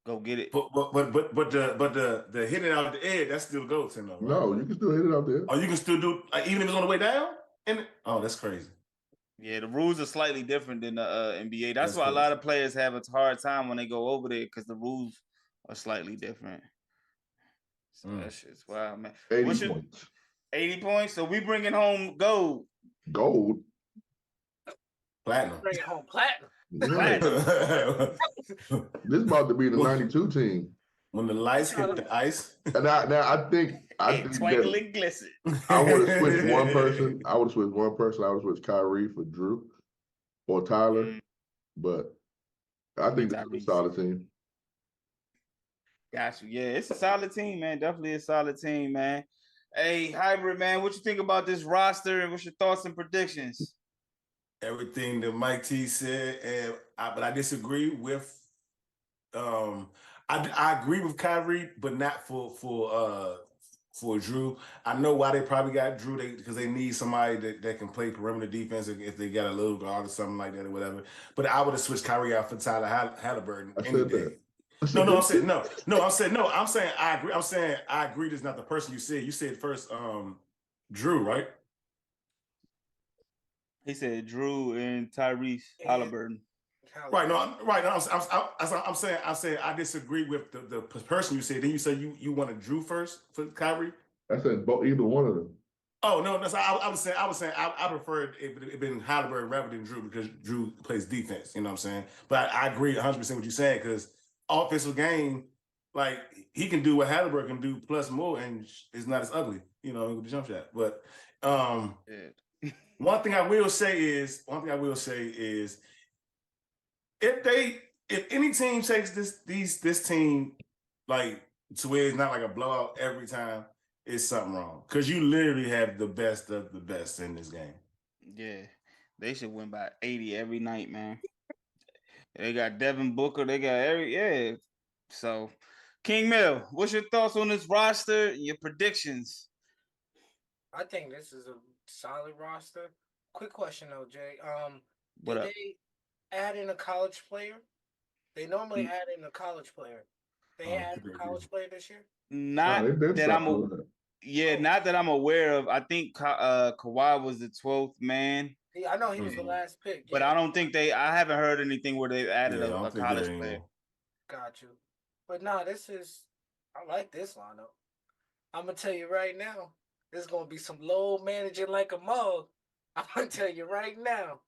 go get it. But the hitting out of the edge, that's still goaltending though, right? No, you can still hit it out there. Oh, you can still do like even if it's on the way down? That's crazy. Yeah, the rules are slightly different than the NBA. That's why a lot of players have a hard time when they go over there because the rules are slightly different. So that shit's wild, man. 80 points. 80 points. So we bringing home gold. Gold? Platinum. Bring it home platinum. This is about to be the 92 team. When the lights hit the ice. And now I think twinkling glisten. I would have switched one person. I would have switched Kyrie for Drew or Tyler. But I think this is a solid team. Got you. Yeah, it's a solid team, man. Definitely a solid team, man. Hey, Hybrid, man, what you think about this roster and what's your thoughts and predictions? Everything that Mike T said, but I disagree with. I agree with Kyrie, but not for Drew. I know why they probably got Drew because they need somebody that can play perimeter defense if they got a little guard or something like that or whatever. But I would have switched Kyrie out for Tyler Halliburton any day. No, I'm saying no. I'm saying I agree. I'm saying I agree. This is not the person you said. You said first, Drew, right? He said Drew and Tyrese Halliburton. Right. No. Right. No, I'm saying I disagree with the person you said. Then you said you wanted Drew first for Kyrie. I said either one of them. Oh no, that's I was saying I preferred it been Halliburton rather than Drew because Drew plays defense. You know what I'm saying? But I agree 100% what you're saying because offensive game, like he can do what Halliburton can do plus more, and it's not as ugly. You know, with the jump shot. But one thing I will say is if any team takes this team like to where it's not like a blowout every time, it's something wrong. Because you literally have the best of the best in this game. Yeah. They should win by 80 every night, man. They got Devin Booker. They got So, King Mill, what's your thoughts on this roster and your predictions? I think this is a solid roster. Quick question though, Jay. What did up? they add in a college player? They normally add in a college player. They added a college player this year? Not that I'm aware of. I think Kawhi was the 12th man. Yeah, I know he was the last pick. But I don't think I haven't heard anything where they've added a college player. Got you. But no, I like this lineup. I'm going to tell you right now, there's going to be some low managing like a mug. I'm going to tell you right now.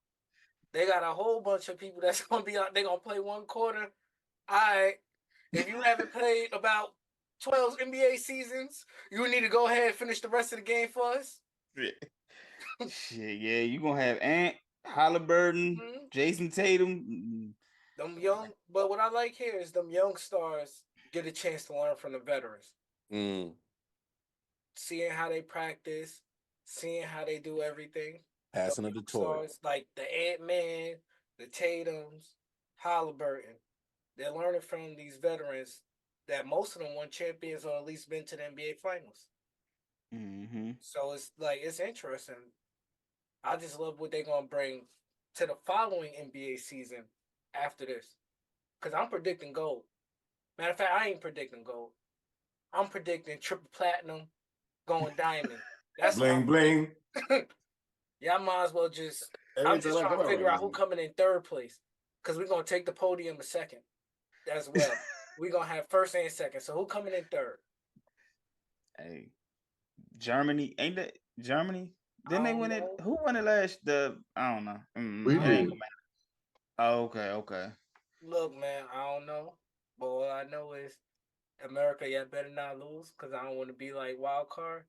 They got a whole bunch of people that's going to be out. They're going to play one quarter. All right. If you haven't played about 12 NBA seasons, you need to go ahead and finish the rest of the game for us. Shit, yeah. You're going to have Ant, Halliburton, Jason Tatum. Them young, but what I like here is them young stars get a chance to learn from the veterans. Seeing how they practice, seeing how they do everything. Passing of the torch. Like the Ant-Man, the Tatums, Halliburton. They're learning from these veterans that most of them won champions or at least been to the NBA Finals. So it's interesting. I just love what they're going to bring to the following NBA season after this. Because I'm predicting gold. Matter of fact, I ain't predicting gold. I'm predicting triple platinum going diamond. That's bling. Yeah, I might as well just... I'm just trying to figure out who coming in third place. Because we're going to take the podium a second as well. We're going to have first and second. So who coming in third? Hey, Germany. Ain't that Germany? Didn't they win it? Who won it last? I don't know. We did. Oh, okay. Look, man, I don't know. But all I know is America, y'all better not lose because I don't want to be like wild card.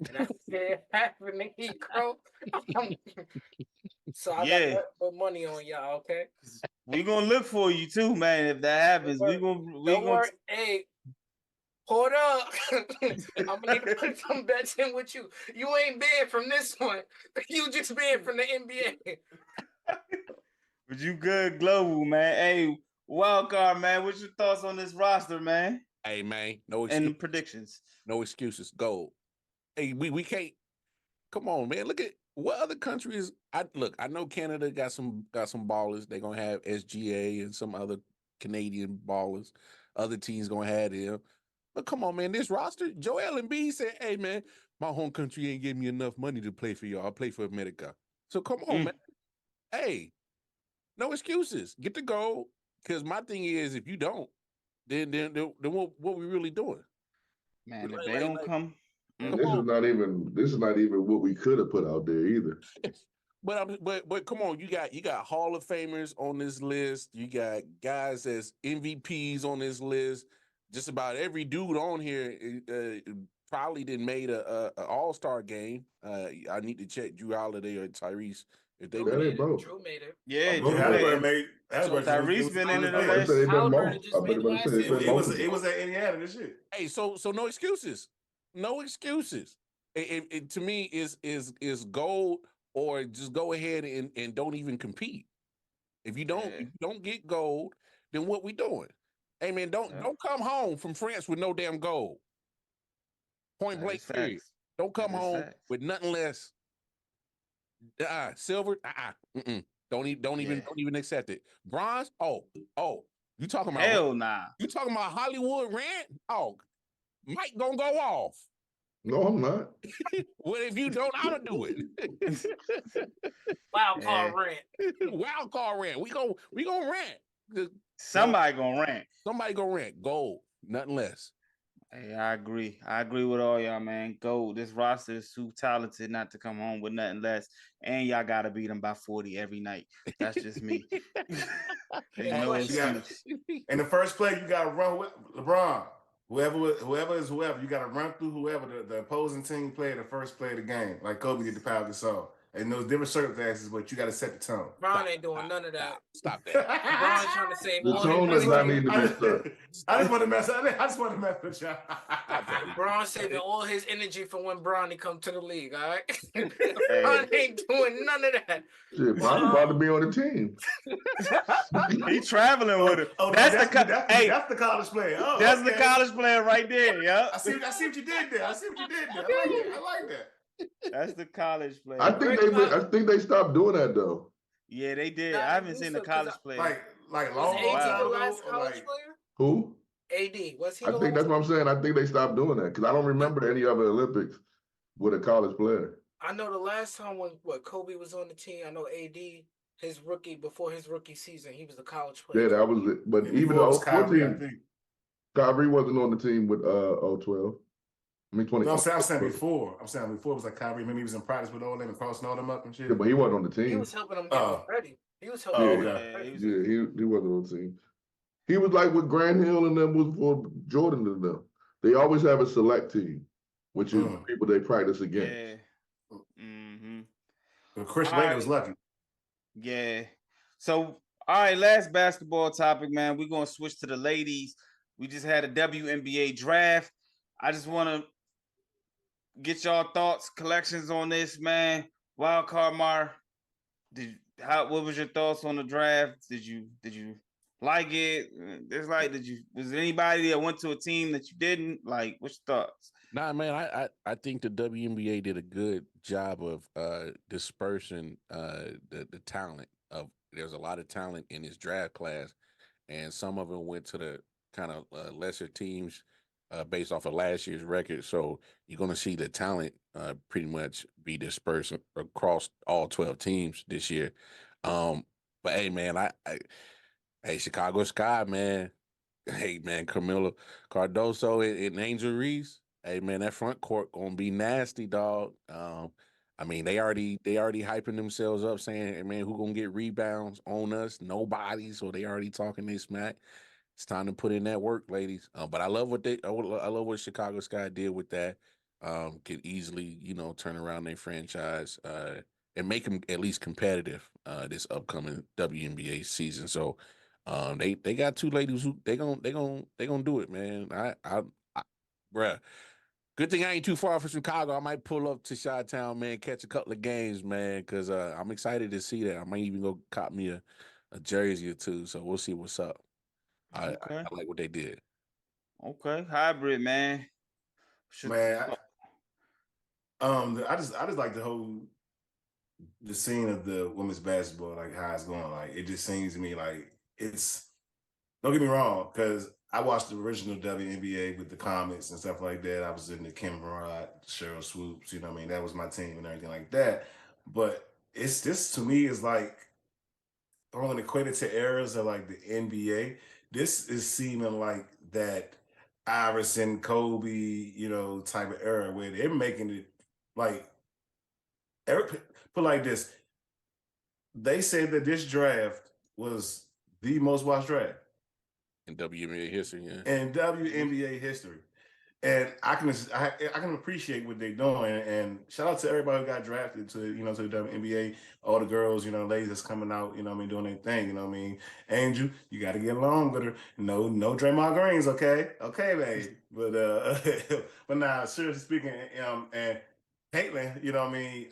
And I said happening, bro. So I got put money on y'all, okay? We're gonna look for you too, man. If that happens, we're gonna Hey, hold up. I'm gonna need to put some bets in with you. You ain't banned from this one. You just banned from the NBA. But you good global, man. Hey, wild card, man. What's your thoughts on this roster, man? Hey, man, no excuses. And predictions. No excuses. Gold. Hey, we can't. Come on, man. Look at what other countries. I know Canada got some ballers. They're gonna have SGA and some other Canadian ballers. Other teams gonna have them. But come on, man. This roster, Joel Embiid said, "Hey, man, my home country ain't giving me enough money to play for y'all. I play for America. So come on, man. Hey, no excuses. Get the goal. Because my thing is, if you don't, then what we really doing? Man, if they don't come. This is not even what we could have put out there either. But come on, you got Hall of Famers on this list. You got guys as MVPs on this list. Just about every dude on here probably didn't made a All-Star game. I need to check Drew Holiday or Tyrese if they Drew made it. Yeah, Drew made it. So Tyrese been in the list. It was at Indiana this year. Hey, so no excuses. No excuses. It to me is gold or just go ahead and don't even compete. If you don't get gold, then what we doing? Hey man, don't come home from France with no damn gold. Point blank period. Don't come home with nothing less. Silver. Don't even accept it. Bronze. Oh, You talking about Hell nah. You talking about Hollywood rant? Oh, Mike gonna go off. No, I'm not. Well, if you don't, I'ma do it. Wild card rant. Wild card rant. We gonna rant. Somebody gonna rant. Somebody gonna rant. Gold, nothing less. Hey, I agree. I agree with all y'all, man. Go. This roster is too talented not to come home with nothing less. And y'all gotta beat them by 40 every night. That's just me. Ain't no excuse. In the first play, you got to run with LeBron. Whoever is whoever, you got to run through whoever the opposing team played the first play of the game, like Kobe did the Pau Gasol. And those different circumstances, but you got to set the tone. LeBron ain't doing none of that. Stop that. LeBron's trying to save The all tone his does not energy. need to be set. I just want to mess. I just want to mess with y'all. LeBron saving all his energy for when Bronny come to the league, all right? LeBron ain't doing none of that. Shit, Bronny about to be on the team. He traveling with it. Oh, that's the college player. Oh, that's okay. the college player right there. Yep. I see what you did there. I like that. That's the college player. I think they stopped doing that though. Yeah, they did. Nah, I haven't seen the college player. Like Was long AD time the ago. last or college like, player? Who? AD. Was he I the think that's last? what I'm saying. I think they stopped doing that because I don't remember any other Olympics with a college player. I know the last time when Kobe was on the team, I know AD, before his rookie season, he was a college player. Yeah, that was it. But even before it was the Kyrie, I 14, think. Kyrie wasn't on the team with 012. I mean 20. No, I'm saying before. I'm saying before it was like Kyrie. Remember he was in practice with all them and crossing all them up and shit. Yeah, but he wasn't on the He team. was helping them get ready. He was helping Oh, them okay. get ready. He wasn't on the team. He was like with Grant Hill and them was for Jordan and them. They always have a select team, which is the people they practice against. Yeah. Mm-hmm. But Chris Wade was lucky. Yeah. So, all right, last basketball topic, man. We're going to switch to the ladies. We just had a WNBA draft. I just want to get y'all thoughts, collections on this, man. Wild card Mar, what was your thoughts on the draft? Did you like it? Was there anybody that went to a team that you didn't like? What's your thoughts? Nah, man, I think the WNBA did a good job of dispersing the talent. There's a lot of talent in this draft class, and some of them went to the kind of lesser teams based off of last year's record. So you're going to see the talent pretty much be dispersed across all 12 teams this year. But hey, man, hey, Chicago Sky, man. Hey, man, Camilo Cardoso and Angel Reese. Hey, man, that front court gonna be nasty, dog. I mean, they already hyping themselves up, saying, hey, man, who gonna get rebounds on us? Nobody. So they already talking they smack. It's time to put in that work, ladies. But I love what Chicago Sky did with that. Could easily, turn around their franchise and make them at least competitive this upcoming WNBA season. So they got two ladies who they gonna do it, man. I bruh. Good thing I ain't too far from Chicago. I might pull up to Chi-Town, man, catch a couple of games, man, because I'm excited to see that. I might even go cop me a jersey or two. So we'll see what's up. I like what they did. Okay, hybrid, man. Man, I just like the scene of the women's basketball, like how it's going. Like it just seems to me like it's. Don't get me wrong, because I watched the original WNBA with the comics and stuff like that. I was in the Kim Rod, Cheryl Swoops, you know what I mean? That was my team and everything like that. But this to me is like throwing equated to eras of like the NBA. This is seeming like that Iverson, Kobe, type of era where they're making it like put like this. They said that this draft was the most watched draft in WNBA history, yeah. In WNBA history. And I can appreciate what they're doing. And shout out to everybody who got drafted to the WNBA, all the girls, ladies that's coming out, doing their thing, Angel, you got to get along with her. No Draymond Greens, okay? Okay, babe. But but nah, seriously speaking, and Caitlin,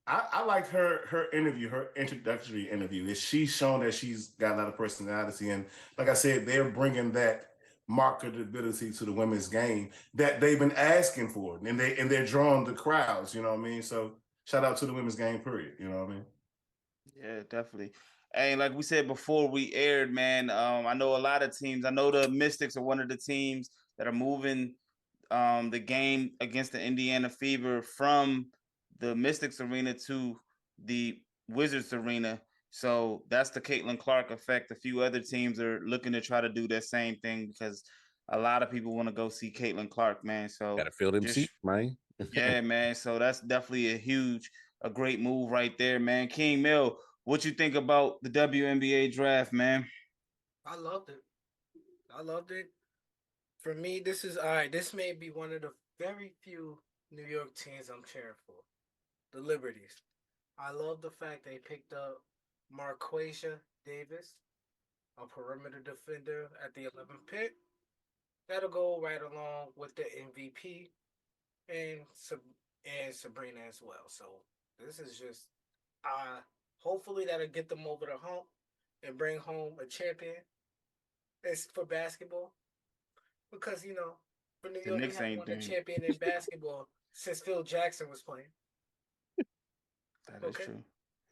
I like her interview, her introductory interview. Is she's shown that she's got a lot of personality, and like I said, they're bringing that marketability to the women's game that they've been asking for, and they're drawing the crowds. You know what I mean? So shout out to the women's game. Period. You know what I mean? Yeah, definitely. Hey, like we said before we aired, man, I know a lot of teams. I know the Mystics are one of the teams that are moving the game against the Indiana Fever from the Mystics arena to the Wizards arena. So that's the Caitlin Clark effect. A few other teams are looking to try to do that same thing because a lot of people want to go see Caitlin Clark, man. So Gotta fill them just seats, man. yeah, man. So that's definitely a great move right there, man. King Mill, what you think about the WNBA draft, man? I loved it. I loved it. For me, this is all right. This may be one of the very few New York teams I'm cheering for. The Liberties. I love the fact they picked up Marquesha Davis, a perimeter defender at the 11th pick. That'll go right along with the MVP and Sabrina as well. So this is just hopefully that'll get them over the hump and bring home a champion. It's for basketball. Because, for New The York, we Knicks haven't ain't won a doing. champion in basketball since Phil Jackson was playing. That is Okay. true.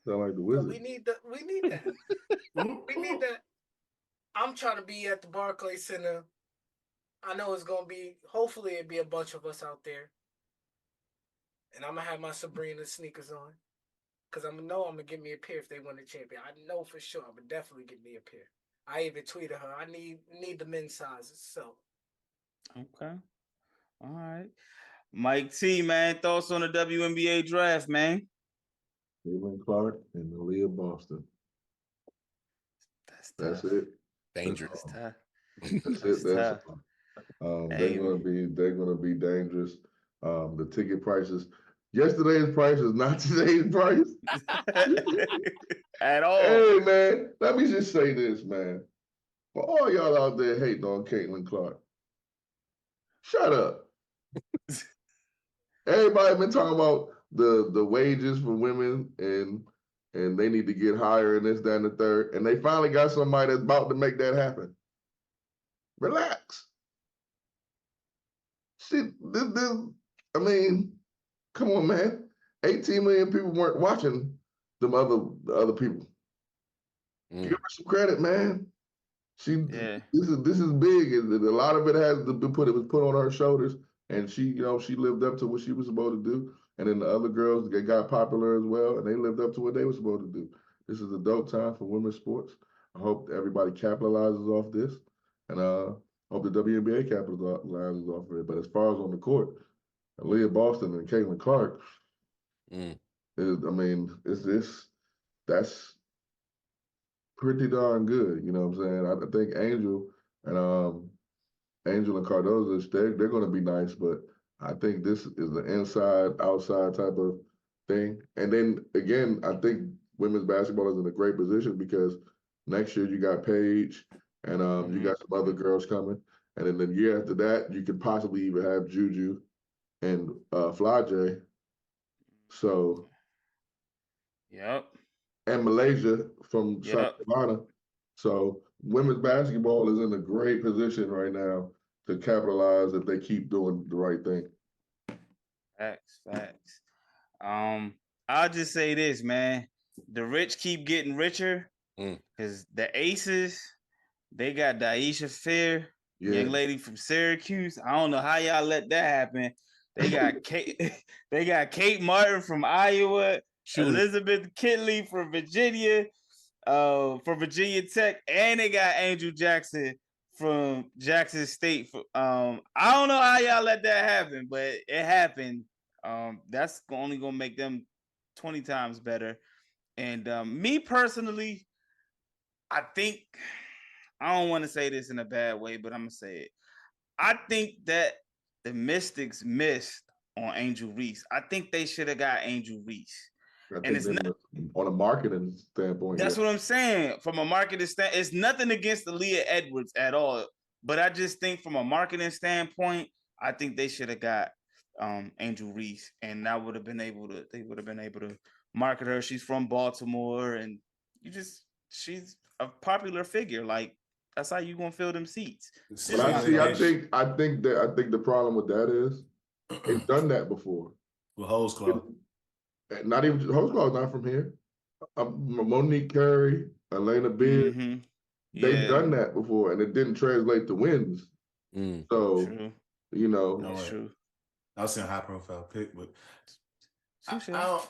Sound like the So Wizards. we need that. We need that. I'm trying to be at the Barclays Center. I know it's gonna be. Hopefully, it'll be a bunch of us out there, and I'm gonna have my Sabrina sneakers on, cause I'm gonna get me a pair if they win the champion. I know for sure. I'm gonna definitely get me a pair. I even tweeted her. I need the men's sizes. So Okay. All right. Mike T, man, thoughts on the WNBA draft, man? Caitlin Clark and Aaliyah Boston. That's That's it. Dangerous. That's tough. That's That's it. That's tough. they're gonna be dangerous. The ticket prices. Yesterday's price is not today's price. At all. Hey man, let me just say this, man. For all y'all out there hating on Caitlin Clark, shut up. Everybody been talking about the wages for women and they need to get higher and this, that, and the third. And they finally got somebody that's about to make that happen. Relax. See, I mean, come on, man. 18 million people weren't watching the other people. Give her some credit, man. This is big, and a lot of it has to be put on her shoulders, and she lived up to what she was supposed to do. And then the other girls, they got popular as well, and they lived up to what they were supposed to do. This is a dope time for women's sports. I hope everybody capitalizes off this, and hope the WNBA capitalizes off of it. But as far as on the court, Leah Boston and Caitlin Clark, that's pretty darn good. You know what I'm saying? I think Angel and Cardozo, they're going to be nice, but I think this is the inside outside type of thing. And then again, I think women's basketball is in a great position because next year you got Paige and you got some other girls coming, and then the year after that you could possibly even have Juju and Fly-J. So. Yep. And Malaysia from South Carolina. So women's basketball is in a great position right now to capitalize if they keep doing the right thing. Facts. I'll just say this, man. The rich keep getting richer because the Aces, they got Daisha Fair, young lady from Syracuse. I don't know how y'all let that happen. They got Kate Martin from Iowa, Elizabeth Kitley from Virginia, for Virginia Tech, and they got Angel Jackson from Jackson State. I don't know how y'all let that happen, but it happened. That's only gonna make them 20 times better. And me personally, I think I don't want to say this in a bad way, but I'm gonna say it. I think that the Mystics missed on Angel Reese. I think they should have got Angel Reese. And it's not on a marketing standpoint. That's what I'm saying. From a marketing standpoint, it's nothing against Aaliyah Edwards at all. But I just think from a marketing standpoint, I think they should have got Angel Reese, and that would have been able to. They would have been able to market her. She's from Baltimore, and she's a popular figure. Like that's how you gonna fill them seats. But I think the problem with that is they've done that before. With Hose Club. Not even Hose Club, not from here. Monique Carey, Elena Beard, Mm-hmm. they've Yeah, done that before, and it didn't translate to wins. So, true. you know, All That's right. true. I was saying high profile pick, but I, Touche. I don't.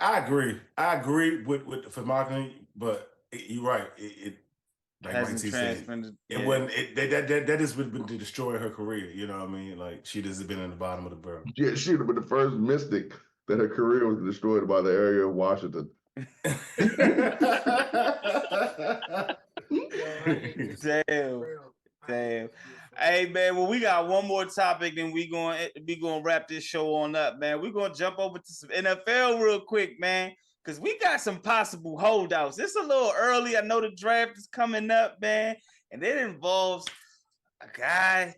I agree. I agree with for marketing, but you're right. It like Mike Hasn't T said, transferred. it Yeah. wasn't. That is what to destroy her career. You know what I mean? Like she just been in the bottom of the barrel. yeah, she would have been the first mystic that her career was destroyed by the area of Washington. Yo, I hate this for Damn. real. I hate Damn. this for Hey real. man, well we got one more topic, then we gonna wrap this show on up, man. We're gonna jump over to some NFL real quick, man, because we got some possible holdouts. It's a little early. I know the draft is coming up, man, and it involves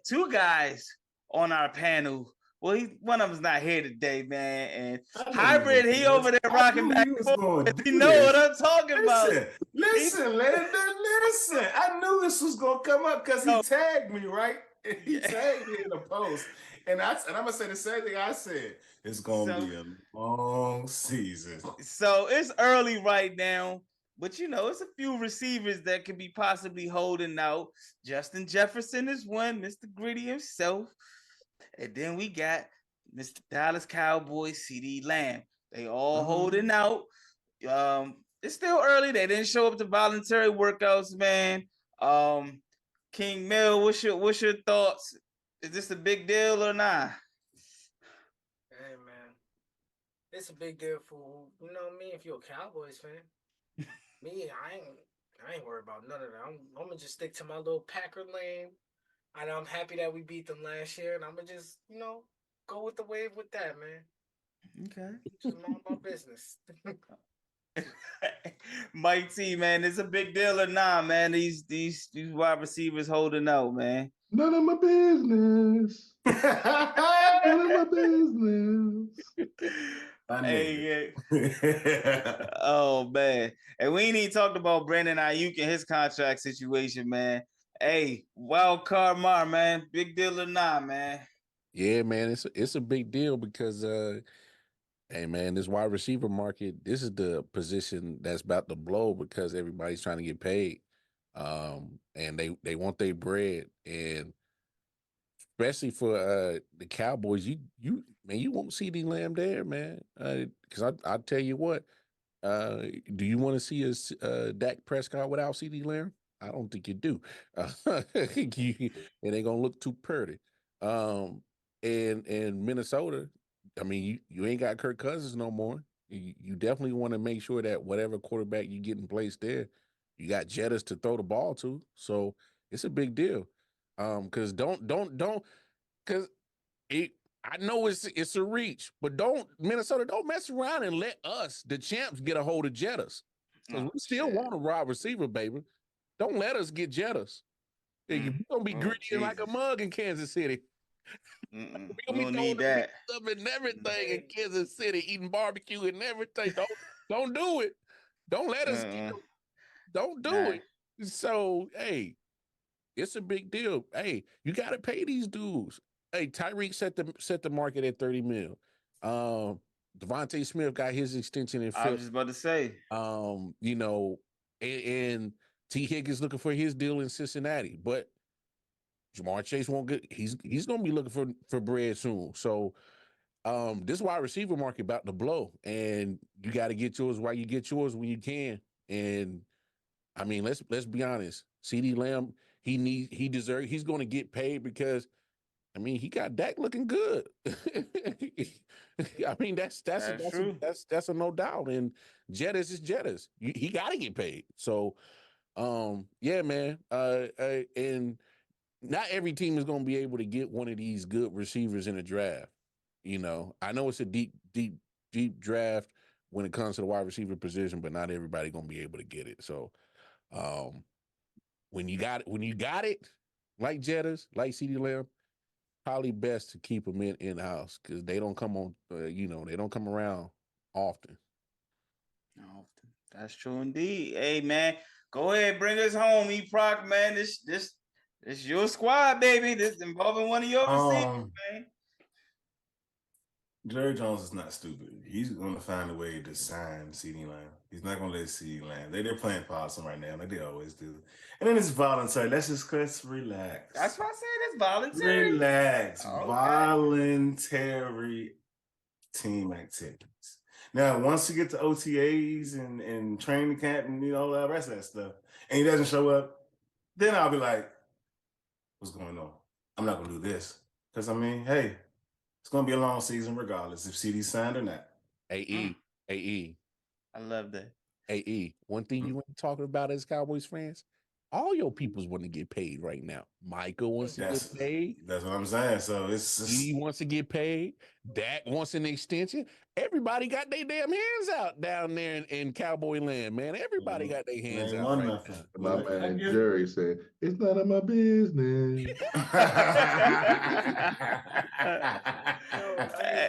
two guys on our panel. Well, one of them's not here today, man. And I know you was Hybrid, gonna he do over this. there I rocking knew back you and was forth. gonna You do know what this. I'm talking about. Listen, Landon, listen. I knew this was gonna come up because he Oh. tagged me, right? He Yeah. tagged me in the post. And I'm gonna say the same thing I said. It's gonna be a long season. So it's early right now, but it's a few receivers that could be possibly holding out. Justin Jefferson is one, Mr. Gritty himself. And then we got Mr. Dallas Cowboys, CD Lamb. They all holding out. It's still early. They didn't show up to voluntary workouts, man. King Mill, what's your thoughts? Is this a big deal or not? Hey man, it's a big deal for what I mean. If you're a Cowboys fan, me, I ain't worried about none of that. I'm gonna just stick to my little Packer lane. And I'm happy that we beat them last year, and I'm gonna just go with the wave with that, man. Okay. Just mind my business. Mike T, man, it's a big deal or not, man. These wide receivers holding out, man. None of my business. None of my business. Hey, yeah. Oh man, and we ain't even talked about Brandon Ayuk and his contract situation, man. Hey, wild card Mar, man, big deal or not, man. Yeah, man, it's a big deal because hey man, this wide receiver market, this is the position that's about to blow because everybody's trying to get paid. And they want their bread, and especially for the Cowboys, you man, you won't see CD Lamb there, man. Because I tell you what, do you want to see a Dak Prescott without CD Lamb? I don't think you do. It ain't gonna look too pretty. And Minnesota, I mean, you ain't got Kirk Cousins no more. You definitely want to make sure that whatever quarterback you get in place there, you got Jettas to throw the ball to. So it's a big deal. Because don't because it. I know it's a reach, but Minnesota don't mess around and let us, the champs, get a hold of Jettas. Because we still Shit. want a wide receiver, baby. Don't let us get Jettas. You're gonna be greedy like a mug in Kansas City. We're We gonna be don't throwing need the beats that. up and everything in Hey, Kansas City, eating barbecue and everything. Don't do it. Don't let us get them. Don't do Nah. it. So hey, it's a big deal. Hey, you gotta pay these dudes. Hey, Tyreek set the market at 30 mil. Devontae Smith got his extension in I was Philly. just about to say. You know, and T. Higgins looking for his deal in Cincinnati, but Jamar Chase won't get. He's gonna be looking for bread soon. So this wide receiver market about to blow, and you got to get yours while you get yours when you can. And I mean, let's be honest. CD Lamb, he deserves. He's going to get paid because I mean he got Dak looking good. I mean That's true. that's a no doubt. And Jettas is Jettas. He got to get paid. So yeah, man. And not every team is going to be able to get one of these good receivers in a draft. You know, I know it's a deep draft when it comes to the wide receiver position, but not everybody going to be able to get it. So, um, when you got it, like Jettas, like CD Lamb, probably best to keep them in house because they don't come on. They don't come around often. That's true indeed. Hey man, go ahead, bring us home, E-Proc, man. This your squad, baby. This involving one of your receivers, Um, man. Jae Jones is not stupid. He's going to find a way to sign CD Lamb. He's not going to let CD Lamb. They're playing possum right now, like they always do. And then it's voluntary. Let's relax. That's why I said it's voluntary. Relax. Okay. Voluntary team activities. Now, once you get to OTAs and training camp and all that rest of that stuff, and he doesn't show up, then I'll be like, what's going on? I'm not going to do this. Because, I mean, hey, it's going to be a long season regardless if CD signed or not. AE. I love that. AE. One thing you ain't talking about as Cowboys fans, all your peoples want to get paid right now. Michael wants to get paid. That's what I'm saying. So he wants to get paid. Dak wants an extension. Everybody got their damn hands out down there in Cowboy land, man. Everybody got their hands out right now. My man Jerry said, "It's none of my business." I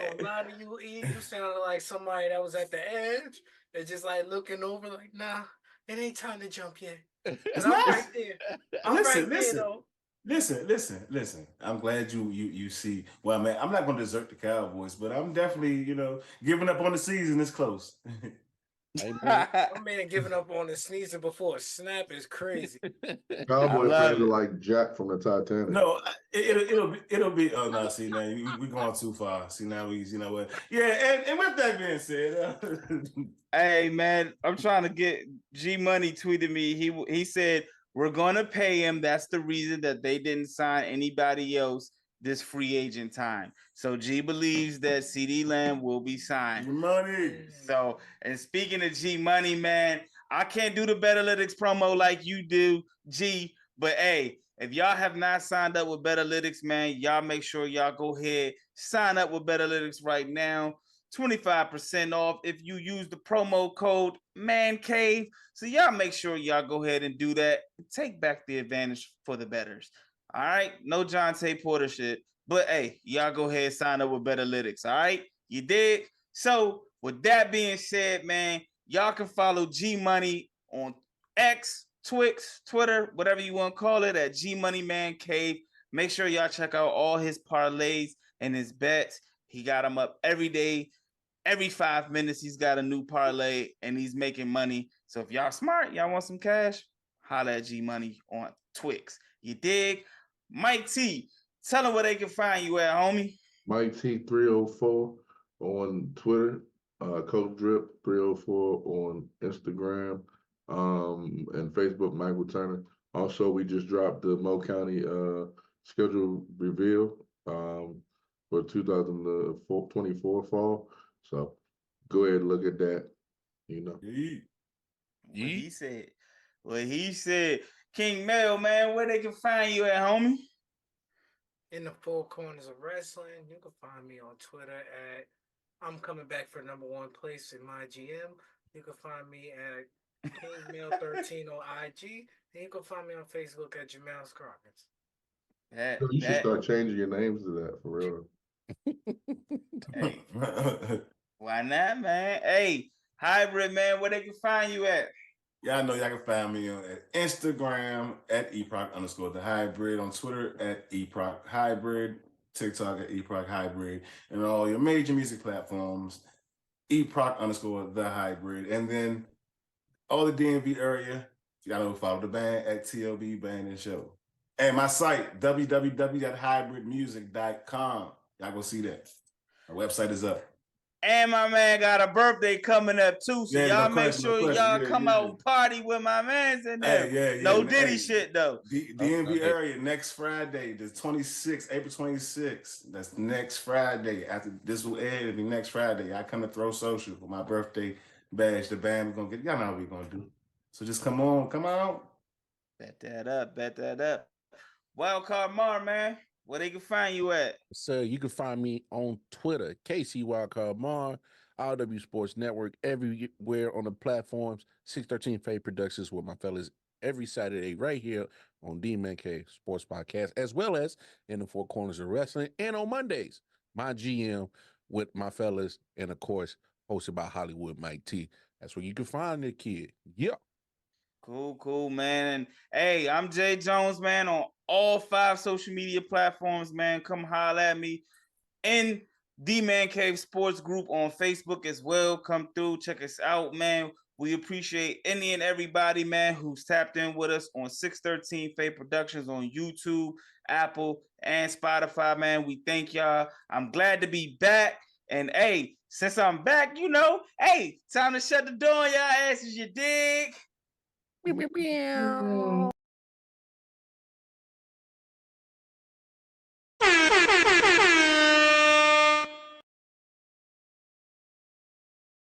ain't gonna lie to you, E. You sounded like somebody that was at the edge. They're just like looking over, like, nah, it ain't time to jump yet. It's I'm not. right there. I'm right there, though. Listen. I'm glad you see. Well, man, I'm not going to desert the Cowboys, but I'm definitely, giving up on the season. It's close. My man giving up on the sneezing before a snap is crazy. Cowboy fans are like Jack from the Titanic. No, it'll be. Oh no, see now we're going too far. See now you know what? Yeah, and with that being said, hey man, I'm trying to get G Money tweeted me. He said we're gonna pay him. That's the reason that they didn't sign anybody else this free agent time. So G believes that CD Lamb will be signed. Money. So, and speaking of G Money, man, I can't do the BetAlytics promo like you do, G. But hey, if y'all have not signed up with BetAlytics, man, y'all make sure y'all go ahead, sign up with BetAlytics right now. 25% off if you use the promo code MANCAVE. So y'all make sure y'all go ahead and do that. Take back the advantage for the bettors. All right, no Jonte Porter shit, but hey, y'all go ahead and sign up with BetAlytics. All right, you did. So with that being said, man, y'all can follow G Money on X, Twix, Twitter, whatever you want to call it, at G Money Man Cave. Make sure y'all check out all his parlays and his bets. He got them up every day. Every 5 minutes, he's got a new parlay and he's making money. So if y'all smart, y'all want some cash, holla at G Money on Twix. You dig? Mike T, tell them where they can find you at, homie. Mike T 304 on Twitter, Coach Drip 304 on Instagram, and Facebook, Michael Turner. Also, we just dropped the Mo County schedule reveal for 2024 fall. So go ahead and look at that. What he said. King Mel, man, where they can find you at, homie? In the four corners of wrestling, you can find me on Twitter at I'm coming back for number one place in my GM. You can find me at KingMail13 on IG, and you can find me on Facebook at Jamal Scroggins. You should start changing your names to that for real. Hey, why not, man? Hey, Hybrid, man, where they can find you at? Y'all know y'all can find me on Instagram at eproc_the hybrid, on Twitter at eproc hybrid, TikTok at eproc hybrid, and all your major music platforms, eproc_the hybrid. And then all the DMV area, y'all know follow the band at TLB Band and Show. And my site, www.hybridmusic.com. Y'all go see that. Our website is up. And my man got a birthday coming up too, so y'all make sure y'all come out and party with my man's in there. No Diddy shit though. DMV area next Friday, the 26th, April 26th. That's next Friday. After this will air, it'll be next Friday. I come to throw social for my birthday bash. The band we're gonna get. Y'all know how we're gonna do. So just come on. Bet that up. Wildcard Mar, man. Where they can find you at? So you can find me on Twitter, KC Wildcard Mar, RW Sports Network, everywhere on the platforms. 613 Faye Productions with my fellas every Saturday right here on D-Man K Sports Podcast, as well as in the Four Corners of Wrestling, and on Mondays, my GM with my fellas, and of course, hosted by Hollywood Mike T. That's where you can find the kid. Yeah. Cool, man. And hey, I'm Jae Jones, man, on all 5 social media platforms, man. Come holler at me. In The Man Cave Sports Group on Facebook as well. Come through, check us out, man. We appreciate any and everybody, man, who's tapped in with us on 613 Faye Productions on YouTube, Apple, and Spotify, man. We thank y'all. I'm glad to be back. And hey, since I'm back, hey, time to shut the door on y'all asses, you dig?